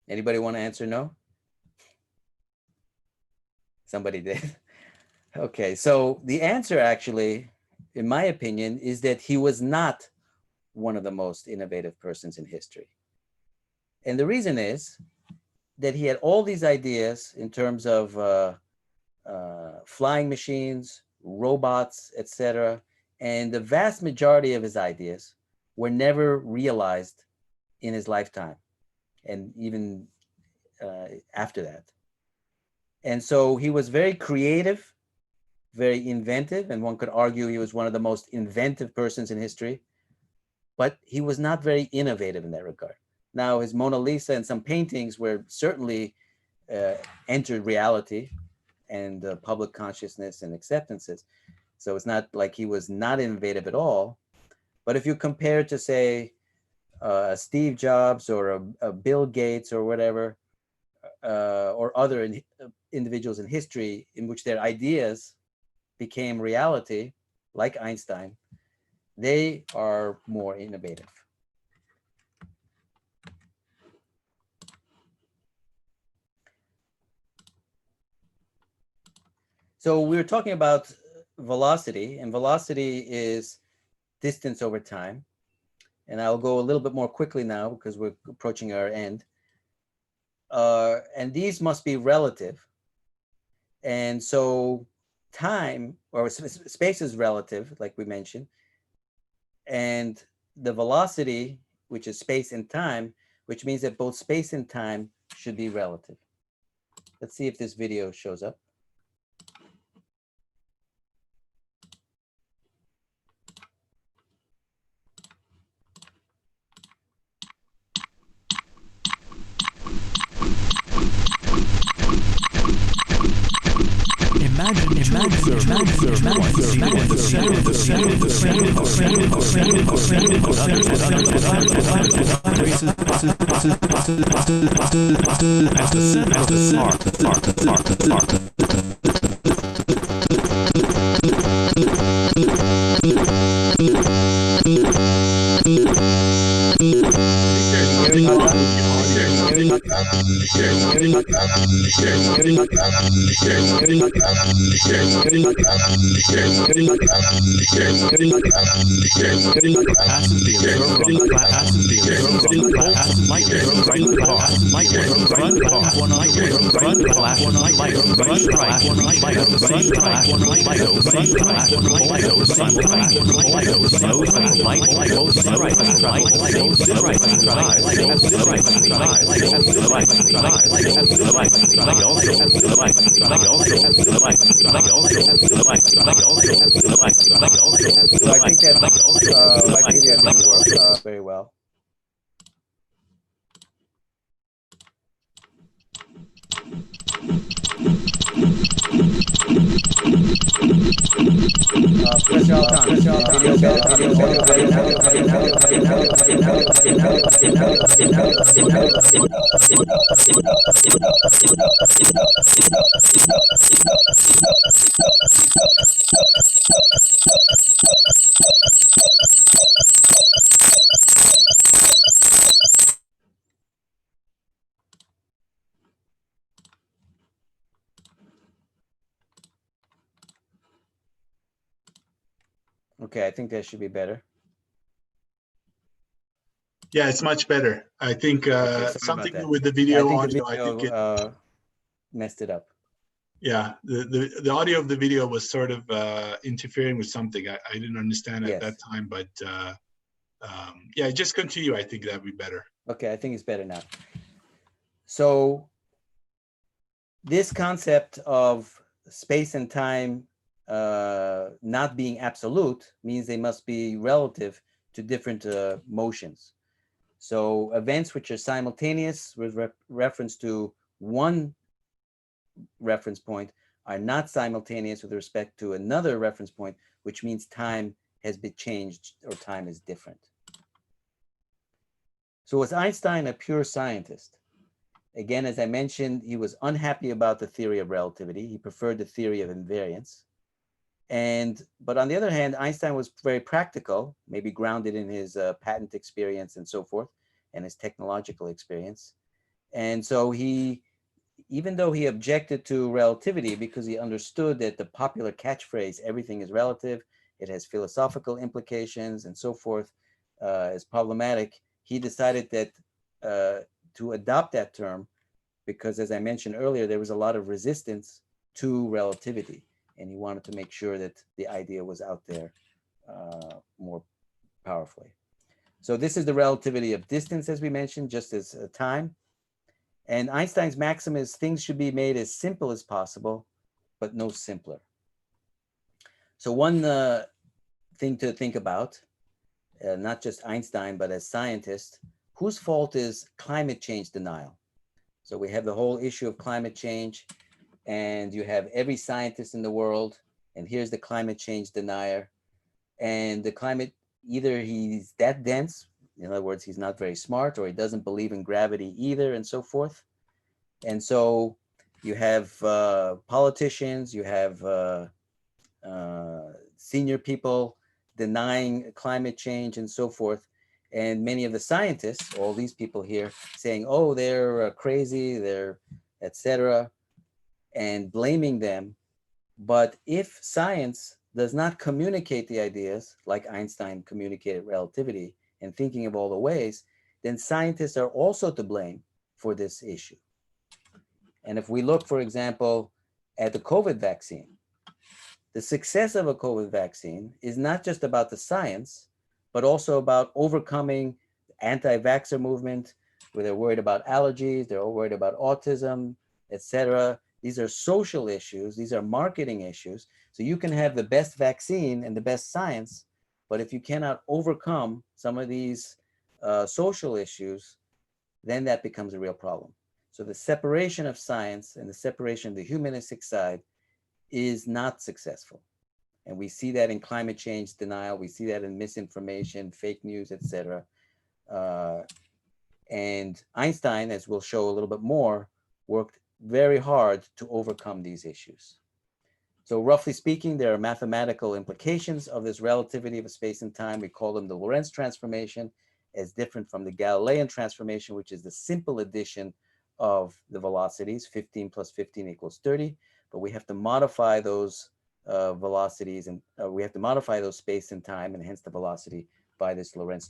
Anybody want to answer no? Somebody did. Okay, so the answer actually, in my opinion, is that he was not one of the most innovative persons in history. And the reason is that he had all these ideas in terms of flying machines, robots, etc. And the vast majority of his ideas were never realized in his lifetime, and even after that. And so he was very creative, very inventive, and one could argue he was one of the most inventive persons in history, but he was not very innovative in that regard. Now, his Mona Lisa and some paintings were certainly entered reality and public consciousness and acceptances. So it's not like he was not innovative at all. But if you compare to, say, Steve Jobs or a Bill Gates or whatever, or other individuals in history in which their ideas became reality, like Einstein, they are more innovative. So we were talking about velocity, and velocity is distance over time. And I'll go a little bit more quickly now because we're approaching our end. And these must be relative. And so time, or space, is relative, like we mentioned. And the velocity, which is space and time, which means that both space and time should be relative. Let's see if this video shows up. Passes the observer on the platform. Passes the observer on the platform. Light front car. Light front car. One on the rear. Front flash of light. Front flash of light. At the same time, also front flash. Also simultaneously. Also knows that the light on both stripes travel the same distance in size at the same time. So I think that video didn't work very well. Professor Altan, video better Okay, I think that should be better. Yeah, it's much better. I think something with the video audio. I think it messed it up. Yeah, the audio of the video was sort of interfering with something. I didn't understand at that time, but yeah, just continue. I think that'd be better. Okay, I think it's better now. So this concept of space and time not being absolute means they must be relative to different motions. So events which are simultaneous with reference to one reference point are not simultaneous with respect to another reference point, which means time has been changed or time is different. So was Einstein a pure scientist? Again, as I mentioned, he was unhappy about the theory of relativity. He preferred the theory of invariance. But on the other hand, Einstein was very practical, maybe grounded in his patent experience and so forth, and his technological experience. And so he, even though he objected to relativity because he understood that the popular catchphrase, everything is relative, it has philosophical implications and so forth, is problematic, he decided that to adopt that term because, as I mentioned earlier, there was a lot of resistance to relativity. And he wanted to make sure that the idea was out there more powerfully. So this is the relativity of distance, as we mentioned, just as time. And Einstein's maxim is things should be made as simple as possible, but no simpler. So one thing to think about, not just Einstein, but as scientists, whose fault is climate change denial? So we have the whole issue of climate change, and you have every scientist in the world, and here's the climate change denier. And the climate, either he's that dense, in other words, he's not very smart, or he doesn't believe in gravity either, and so forth. And so you have politicians, you have senior people denying climate change and so forth. And many of the scientists, all these people here, saying, oh, they're crazy, they're etc., and blaming them. But if science does not communicate the ideas, like Einstein communicated relativity, and thinking of all the ways, then scientists are also to blame for this issue. And if we look, for example, at the COVID vaccine, the success of a COVID vaccine is not just about the science, but also about overcoming the anti-vaxxer movement, where they're worried about allergies, they're all worried about autism, etc. These are social issues, these are marketing issues. So you can have the best vaccine and the best science, but if you cannot overcome some of these social issues, then that becomes a real problem. So the separation of science and the separation of the humanistic side is not successful. And we see that in climate change denial, we see that in misinformation, fake news, etc. And Einstein, as we'll show a little bit more, worked very hard to overcome these issues. So roughly speaking, there are mathematical implications of this relativity of space and time. We call them the Lorentz transformation, as different from the Galilean transformation, which is the simple addition of the velocities. 15 plus 15 equals 30, but we have to modify those velocities, and we have to modify those space and time, and hence the velocity, by this Lorentz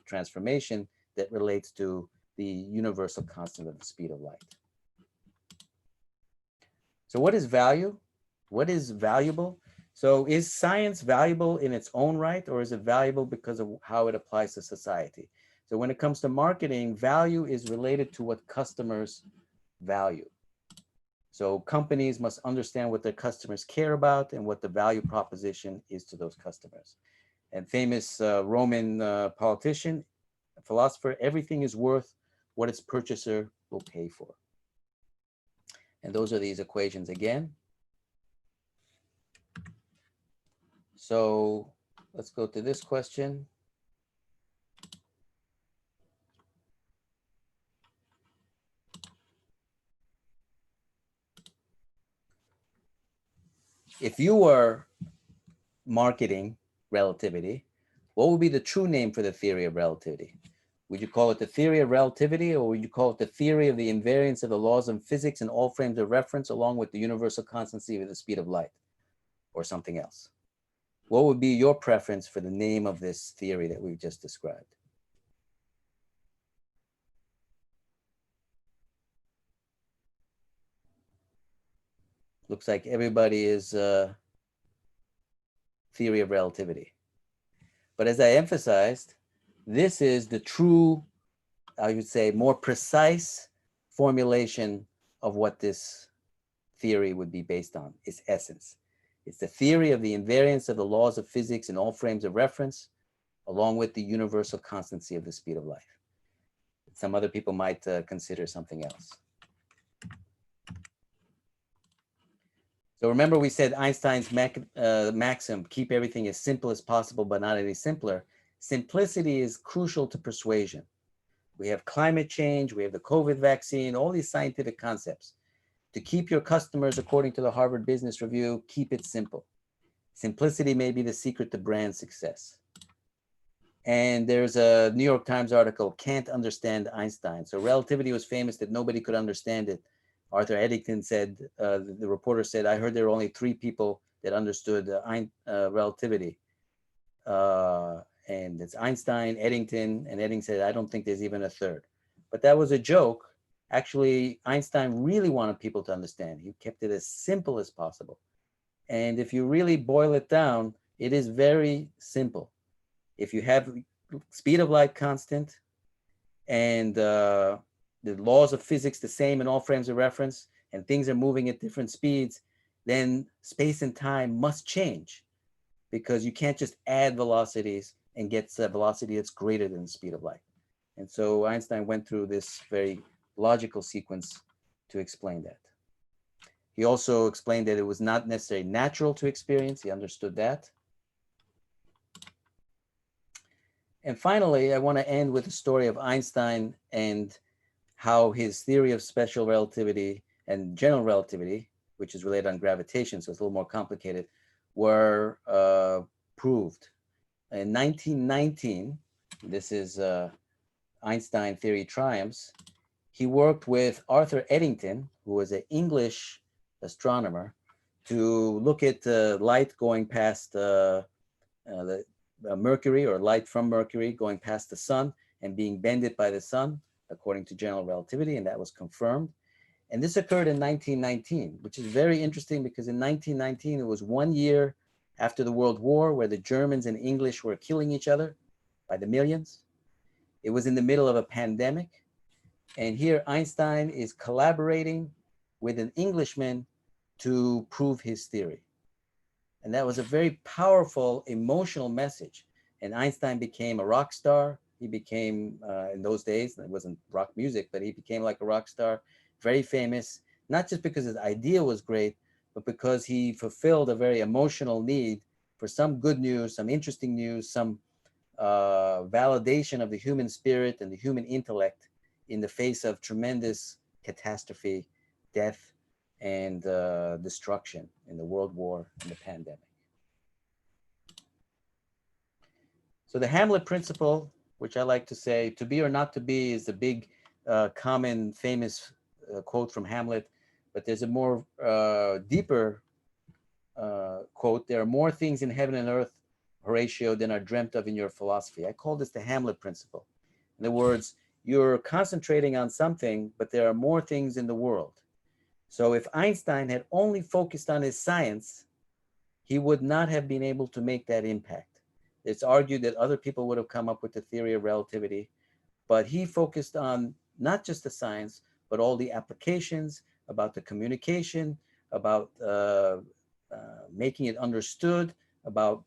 transformation that relates to the universal constant of the speed of light. So what is value? What is valuable? So is science valuable in its own right, or is it valuable because of how it applies to society? So when it comes to marketing, value is related to what customers value. So companies must understand what their customers care about and what the value proposition is to those customers. And famous Roman politician, philosopher, everything is worth what its purchaser will pay for. And those are these equations again. So let's go to this question. If you were marketing relativity, what would be the true name for the theory of relativity? Would you call it the theory of relativity, or would you call it the theory of the invariance of the laws of physics in all frames of reference, along with the universal constancy of the speed of light, or something else? What would be your preference for the name of this theory that we've just described? Looks like everybody is theory of relativity. But as I emphasized, this is the true, I would say, more precise formulation of what this theory would be based on, its essence. It's the theory of the invariance of the laws of physics in all frames of reference, along with the universal constancy of the speed of light. Some other people might consider something else. So remember, we said Einstein's maxim, keep everything as simple as possible, but not any simpler. Simplicity is crucial to persuasion. We have climate change, we have the COVID vaccine, all these scientific concepts. To keep your customers, according to the Harvard Business Review, keep it simple. Simplicity may be the secret to brand success. And there's a New York Times article, Can't Understand Einstein. So relativity was famous that nobody could understand it. Arthur Eddington said, the reporter said, I heard there were only 3 people that understood relativity. And it's Einstein, Eddington, and Eddington said, I don't think there's even a 3rd. But that was a joke. Actually, Einstein really wanted people to understand. He kept it as simple as possible. And if you really boil it down, it is very simple. If you have speed of light constant and the laws of physics the same in all frames of reference, and things are moving at different speeds, then space and time must change, because you can't just add velocities and get a velocity that's greater than the speed of light. And so Einstein went through this very logical sequence to explain that. He also explained that it was not necessarily natural to experience. He understood that. And finally, I want to end with the story of Einstein and how his theory of special relativity and general relativity, which is related on gravitation, so it's a little more complicated, were proved. In 1919, this is Einstein Theory Triumphs, he worked with Arthur Eddington, who was an English astronomer, to look at light going past Mercury, or light from Mercury going past the sun and being bended by the sun, according to general relativity, and that was confirmed. And this occurred in 1919, which is very interesting, because in 1919, it was 1 year after the World War, where the Germans and English were killing each other by the millions. It was in the middle of a pandemic. And here Einstein is collaborating with an Englishman to prove his theory. And that was a very powerful emotional message. And Einstein became a rock star. He became, in those days, it wasn't rock music, but he became like a rock star, very famous, not just because his idea was great, but because he fulfilled a very emotional need for some good news, some interesting news, some validation of the human spirit and the human intellect in the face of tremendous catastrophe, death, and destruction in the World War and the pandemic. So the Hamlet Principle, which I like to say, to be or not to be, is the big, common, famous a quote from Hamlet, but there's a more deeper quote. There are more things in heaven and earth, Horatio, than are dreamt of in your philosophy. I call this the Hamlet Principle. In other words, you're concentrating on something, but there are more things in the world. So if Einstein had only focused on his science, he would not have been able to make that impact. It's argued that other people would have come up with the theory of relativity, but he focused on not just the science, but all the applications, about the communication, about making it understood, about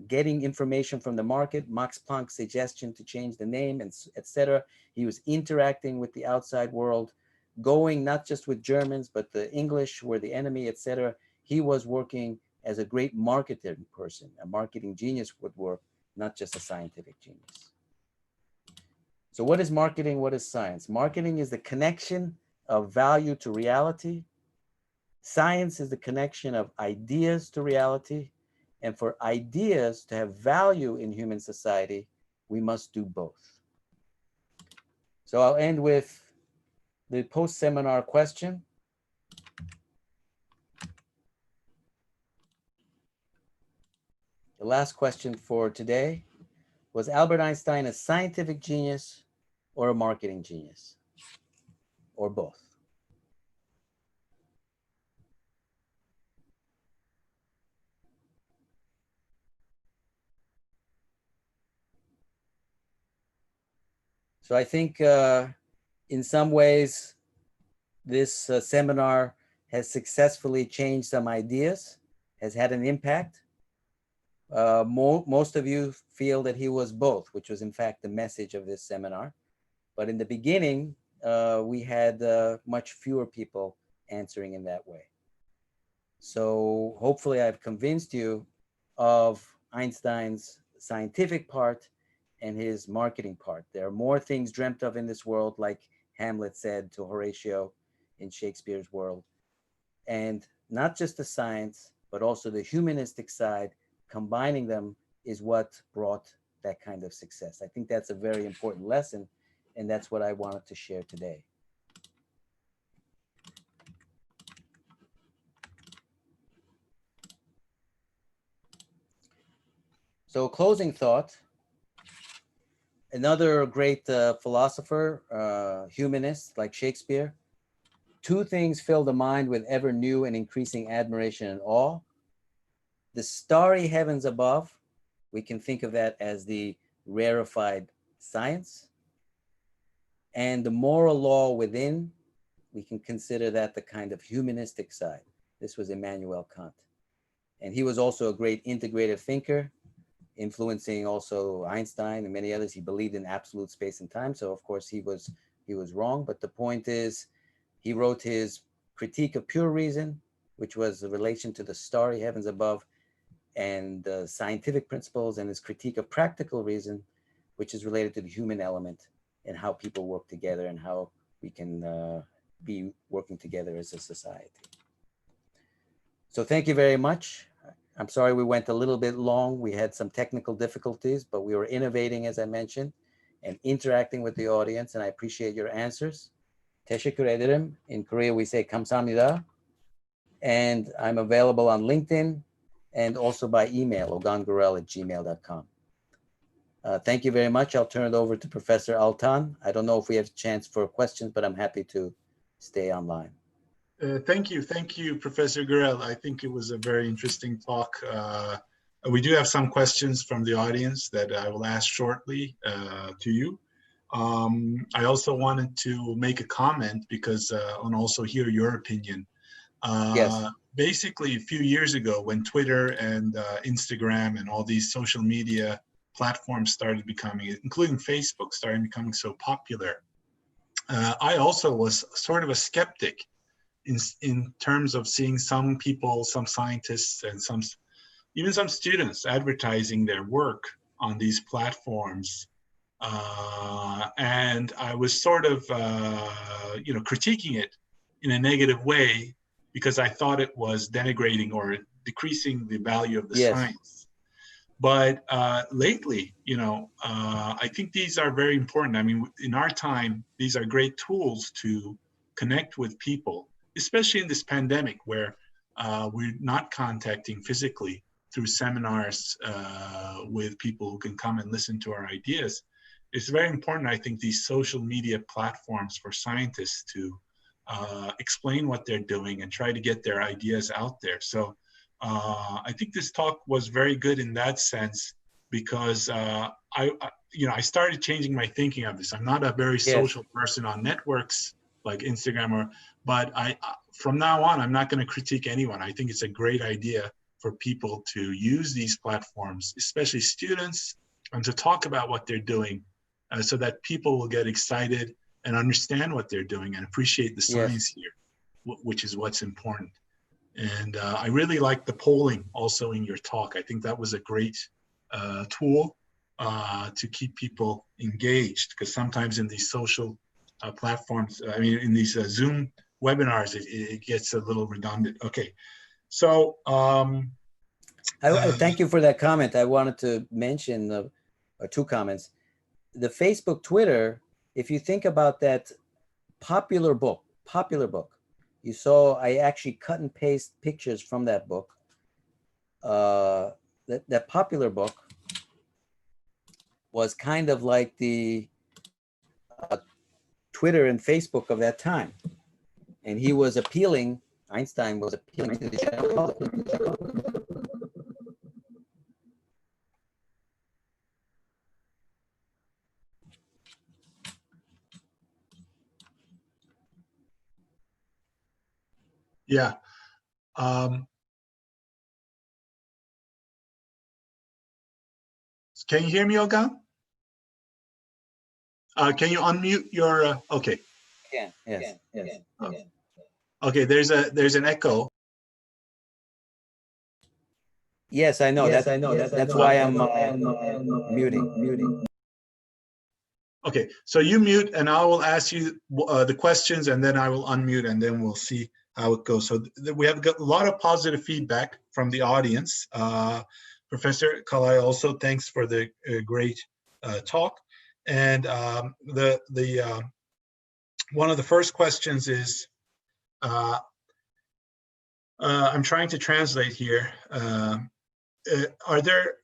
getting information from the market, Max Planck's suggestion to change the name, and etc. He was interacting with the outside world, going not just with Germans, but the English were the enemy, etc. He was working as a great marketing person. A marketing genius would work, not just a scientific genius. So what is marketing? What is science? Marketing is the connection of value to reality. Science is the connection of ideas to reality. And for ideas to have value in human society, we must do both. So I'll end with the post-seminar question. The last question for today: was Albert Einstein a scientific genius or a marketing genius, or both? So I think in some ways, this seminar has successfully changed some ideas, has had an impact. Most of you feel that he was both, which was in fact the message of this seminar. But in the beginning, we had much fewer people answering in that way. So hopefully I've convinced you of Einstein's scientific part and his marketing part. There are more things dreamt of in this world, like Hamlet said to Horatio in Shakespeare's world. And not just the science, but also the humanistic side, combining them is what brought that kind of success. I think that's a very important lesson, and that's what I wanted to share today. So closing thought, another great philosopher, humanist like Shakespeare: two things fill the mind with ever new and increasing admiration and awe: the starry heavens above, we can think of that as the rarefied science, and the moral law within, we can consider that the kind of humanistic side. This was Immanuel Kant. And he was also a great integrative thinker, influencing also Einstein and many others. He believed in absolute space and time. So of course he was wrong. But the point is, he wrote his Critique of Pure Reason, which was a relation to the starry heavens above, and the scientific principles, and his Critique of Practical Reason, which is related to the human element and how people work together and how we can be working together as a society. So thank you very much. I'm sorry we went a little bit long. We had some technical difficulties, but we were innovating, as I mentioned, and interacting with the audience, and I appreciate your answers. Teşekkür ederim. In Korea, we say 감사합니다. And I'm available on LinkedIn and also by email, ogangurel@gmail.com. Thank you very much. I'll turn it over to Professor Altan. I don't know if we have a chance for questions, but I'm happy to stay online. Thank you, Professor Gürel. I think it was a very interesting talk. We do have some questions from the audience that I will ask shortly to you. I also wanted to make a comment because I want to also hear your opinion. Yes. Basically, a few years ago, when Twitter and Instagram and all these social media platforms started becoming, including Facebook, started becoming so popular, I also was sort of a skeptic in terms of seeing some people, some scientists, and even some students advertising their work on these platforms. And I was sort of, critiquing it in a negative way because I thought it was denigrating or decreasing the value of the science. But lately, I think these are very important. I mean, in our time, these are great tools to connect with people, especially in this pandemic where we're not contacting physically through seminars with people who can come and listen to our ideas. It's very important, I think, these social media platforms for scientists to explain what they're doing and try to get their ideas out there. So I think this talk was very good in that sense, because I started changing my thinking of this. I'm not a very social person on networks like Instagram, but from now on, I'm not going to critique anyone. I think it's a great idea for people to use these platforms, especially students, and to talk about what they're doing, so that people will get excited and understand what they're doing and appreciate the science here, which is what's important. And I really like the polling also in your talk. I think that was a great tool to keep people engaged, because sometimes in these social platforms, I mean, in these Zoom webinars, it gets a little redundant. Okay, so thank you for that comment. I wanted to mention two comments. The Facebook, Twitter, if you think about that popular book, you saw I actually cut and paste pictures from that book. That popular book was kind of like the Twitter and Facebook of that time. And he was appealing, Einstein was appealing to the general public. Yeah. Can you hear me, Ogan? Can you unmute your? Okay. Yeah. Yes. Okay. There's an echo. Yes, I know. That's why I'm muting. Okay, so you mute, and I will ask you the questions, and then I will unmute, and then we'll see how it goes. So we have got a lot of positive feedback from the audience. Professor Kalai, also thanks for the great talk. And one of the first questions is, I'm trying to translate here. Are there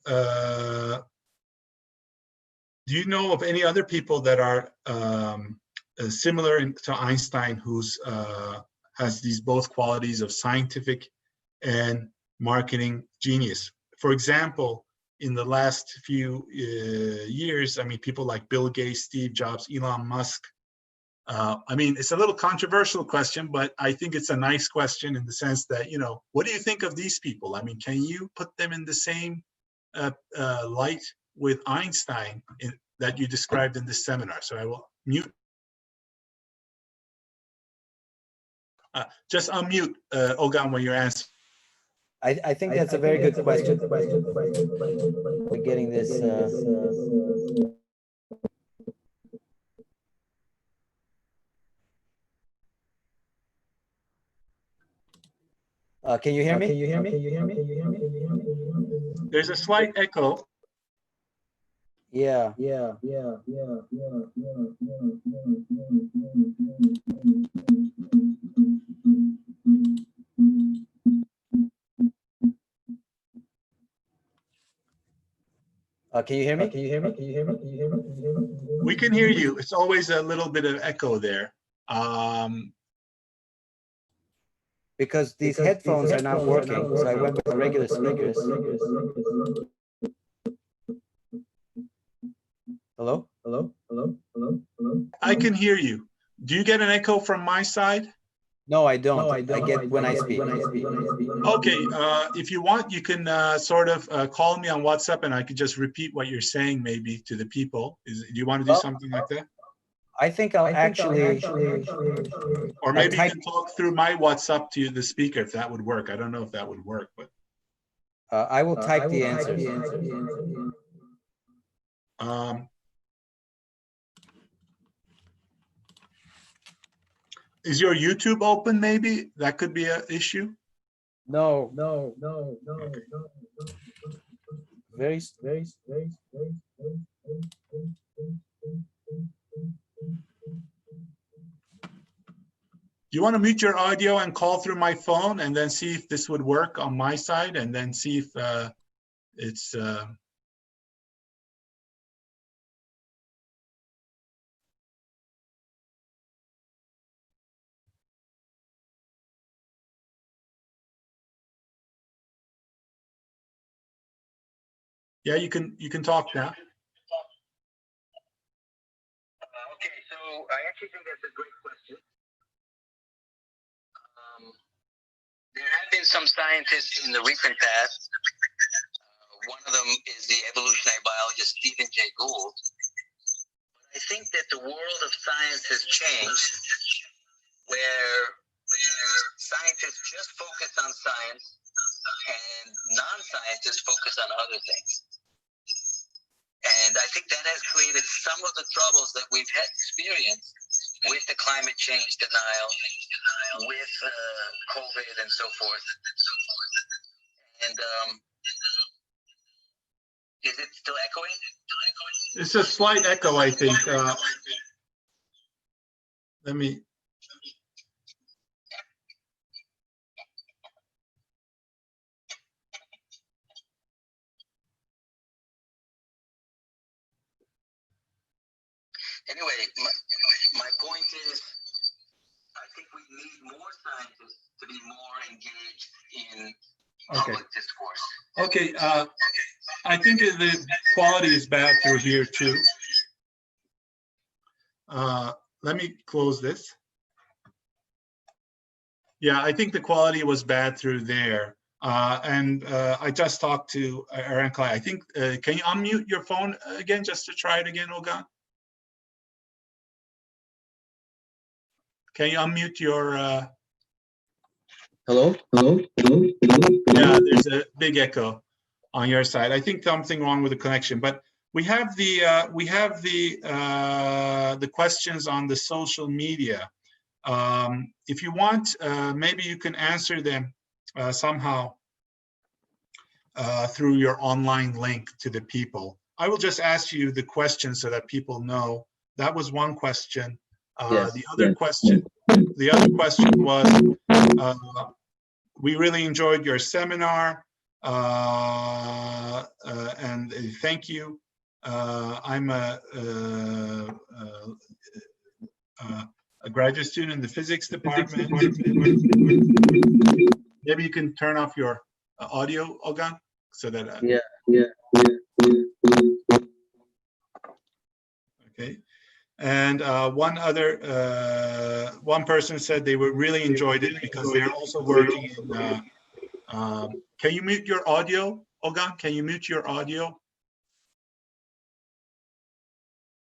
do you know of any other people that are similar to Einstein, who's has these both qualities of scientific and marketing genius? For example, in the last few years, I mean, people like Bill Gates, Steve Jobs, Elon Musk. I mean, it's a little controversial question, but I think it's a nice question in the sense that, you know, what do you think of these people? I mean, can you put them in the same light with Einstein that you described in this seminar? So I will mute. Just unmute, Ogan, when you're answering. I think that's a very good question. We're getting this. Can you hear me? There's a slight echo. Yeah. Can you hear me? We can hear you. It's always a little bit of echo there. Because these headphones are not working, so I went with the regular speakers. Hello? I can hear you. Do you get an echo from my side? No, I don't. I get when I speak. Okay, if you want, you can sort of call me on WhatsApp, and I could just repeat what you're saying maybe to the people. Do you want to do something like that? I think I'll actually or maybe you can talk through my WhatsApp to the speaker if that would work. I don't know if that would work, but I will type the answers. Is your YouTube open? Maybe that could be an issue. No. Okay. Very. Do you want to mute your audio and call through my phone and then see if this would work on my side and then see if it's... Yeah, you can talk now. Okay, so I actually think that's a great question. There have been some scientists in the recent past. One of them is the evolutionary biologist Stephen Jay Gould. But I think that the world of science has changed, where scientists just focus on science and non-scientists focus on other things. And I think that has created some of the troubles that we've experienced with the climate change denial, with COVID and so forth. And is it still echoing? It's a slight echo, I think. Let me... Anyway, my point is, I think we need more scientists to be more engaged in public discourse. Okay, I think the quality is bad through here too. Let me close this. Yeah, I think the quality was bad through there. And I just talked to Aaron Clay. I think, can you unmute your phone again, just to try it again, Ogan? Can you unmute your... Hello? Yeah, there's a big echo on your side. I think something wrong with the connection, but we have the questions on the social media. If you want, maybe you can answer them somehow through your online link to the people. I will just ask you the question so that people know. That was one question. Yes. The other question was, we really enjoyed your seminar, and thank you. I'm a graduate student in the physics department. Maybe you can turn off your audio, Ogan, so that. Yeah. Okay. And one person said they were really enjoyed it because they're also working in. Can you mute your audio, Ogan? Can you mute your audio?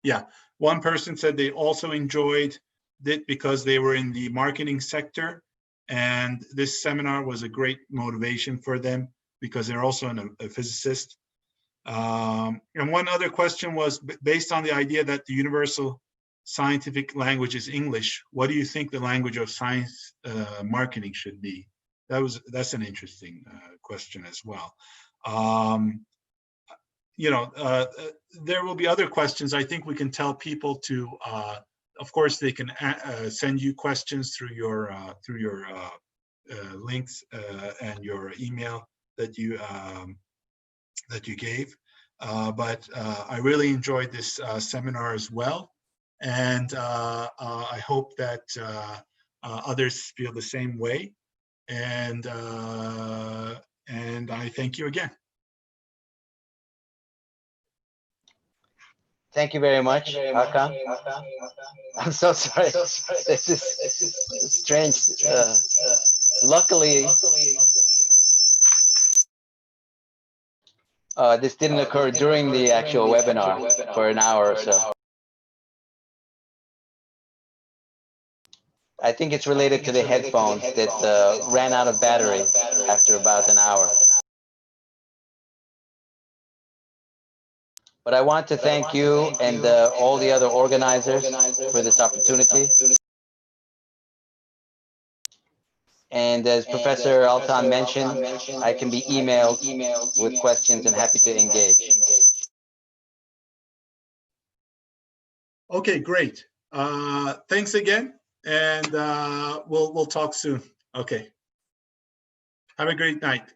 Yeah, one person said they also enjoyed it because they were in the marketing sector, and this seminar was a great motivation for them because they're also a physicist. And one other question was, based on the idea that the universal scientific language is English, what do you think the language of science marketing should be? That's an interesting question as well. There will be other questions. I think we can tell people to, of course, they can send you questions through your links and your email that you gave. But I really enjoyed this seminar as well, and I hope that others feel the same way. And I thank you again. Thank you very much, Hakan. I'm so sorry. This is strange. Luckily, this didn't occur during the actual webinar for an hour or so. I think it's related to the headphones that ran out of battery after about an hour. But I want to thank you and all the other organizers for this opportunity. And as Professor Altan mentioned, I can be emailed with questions and happy to engage. Okay, great. Thanks again. and we'll talk soon. Okay. Have a great night.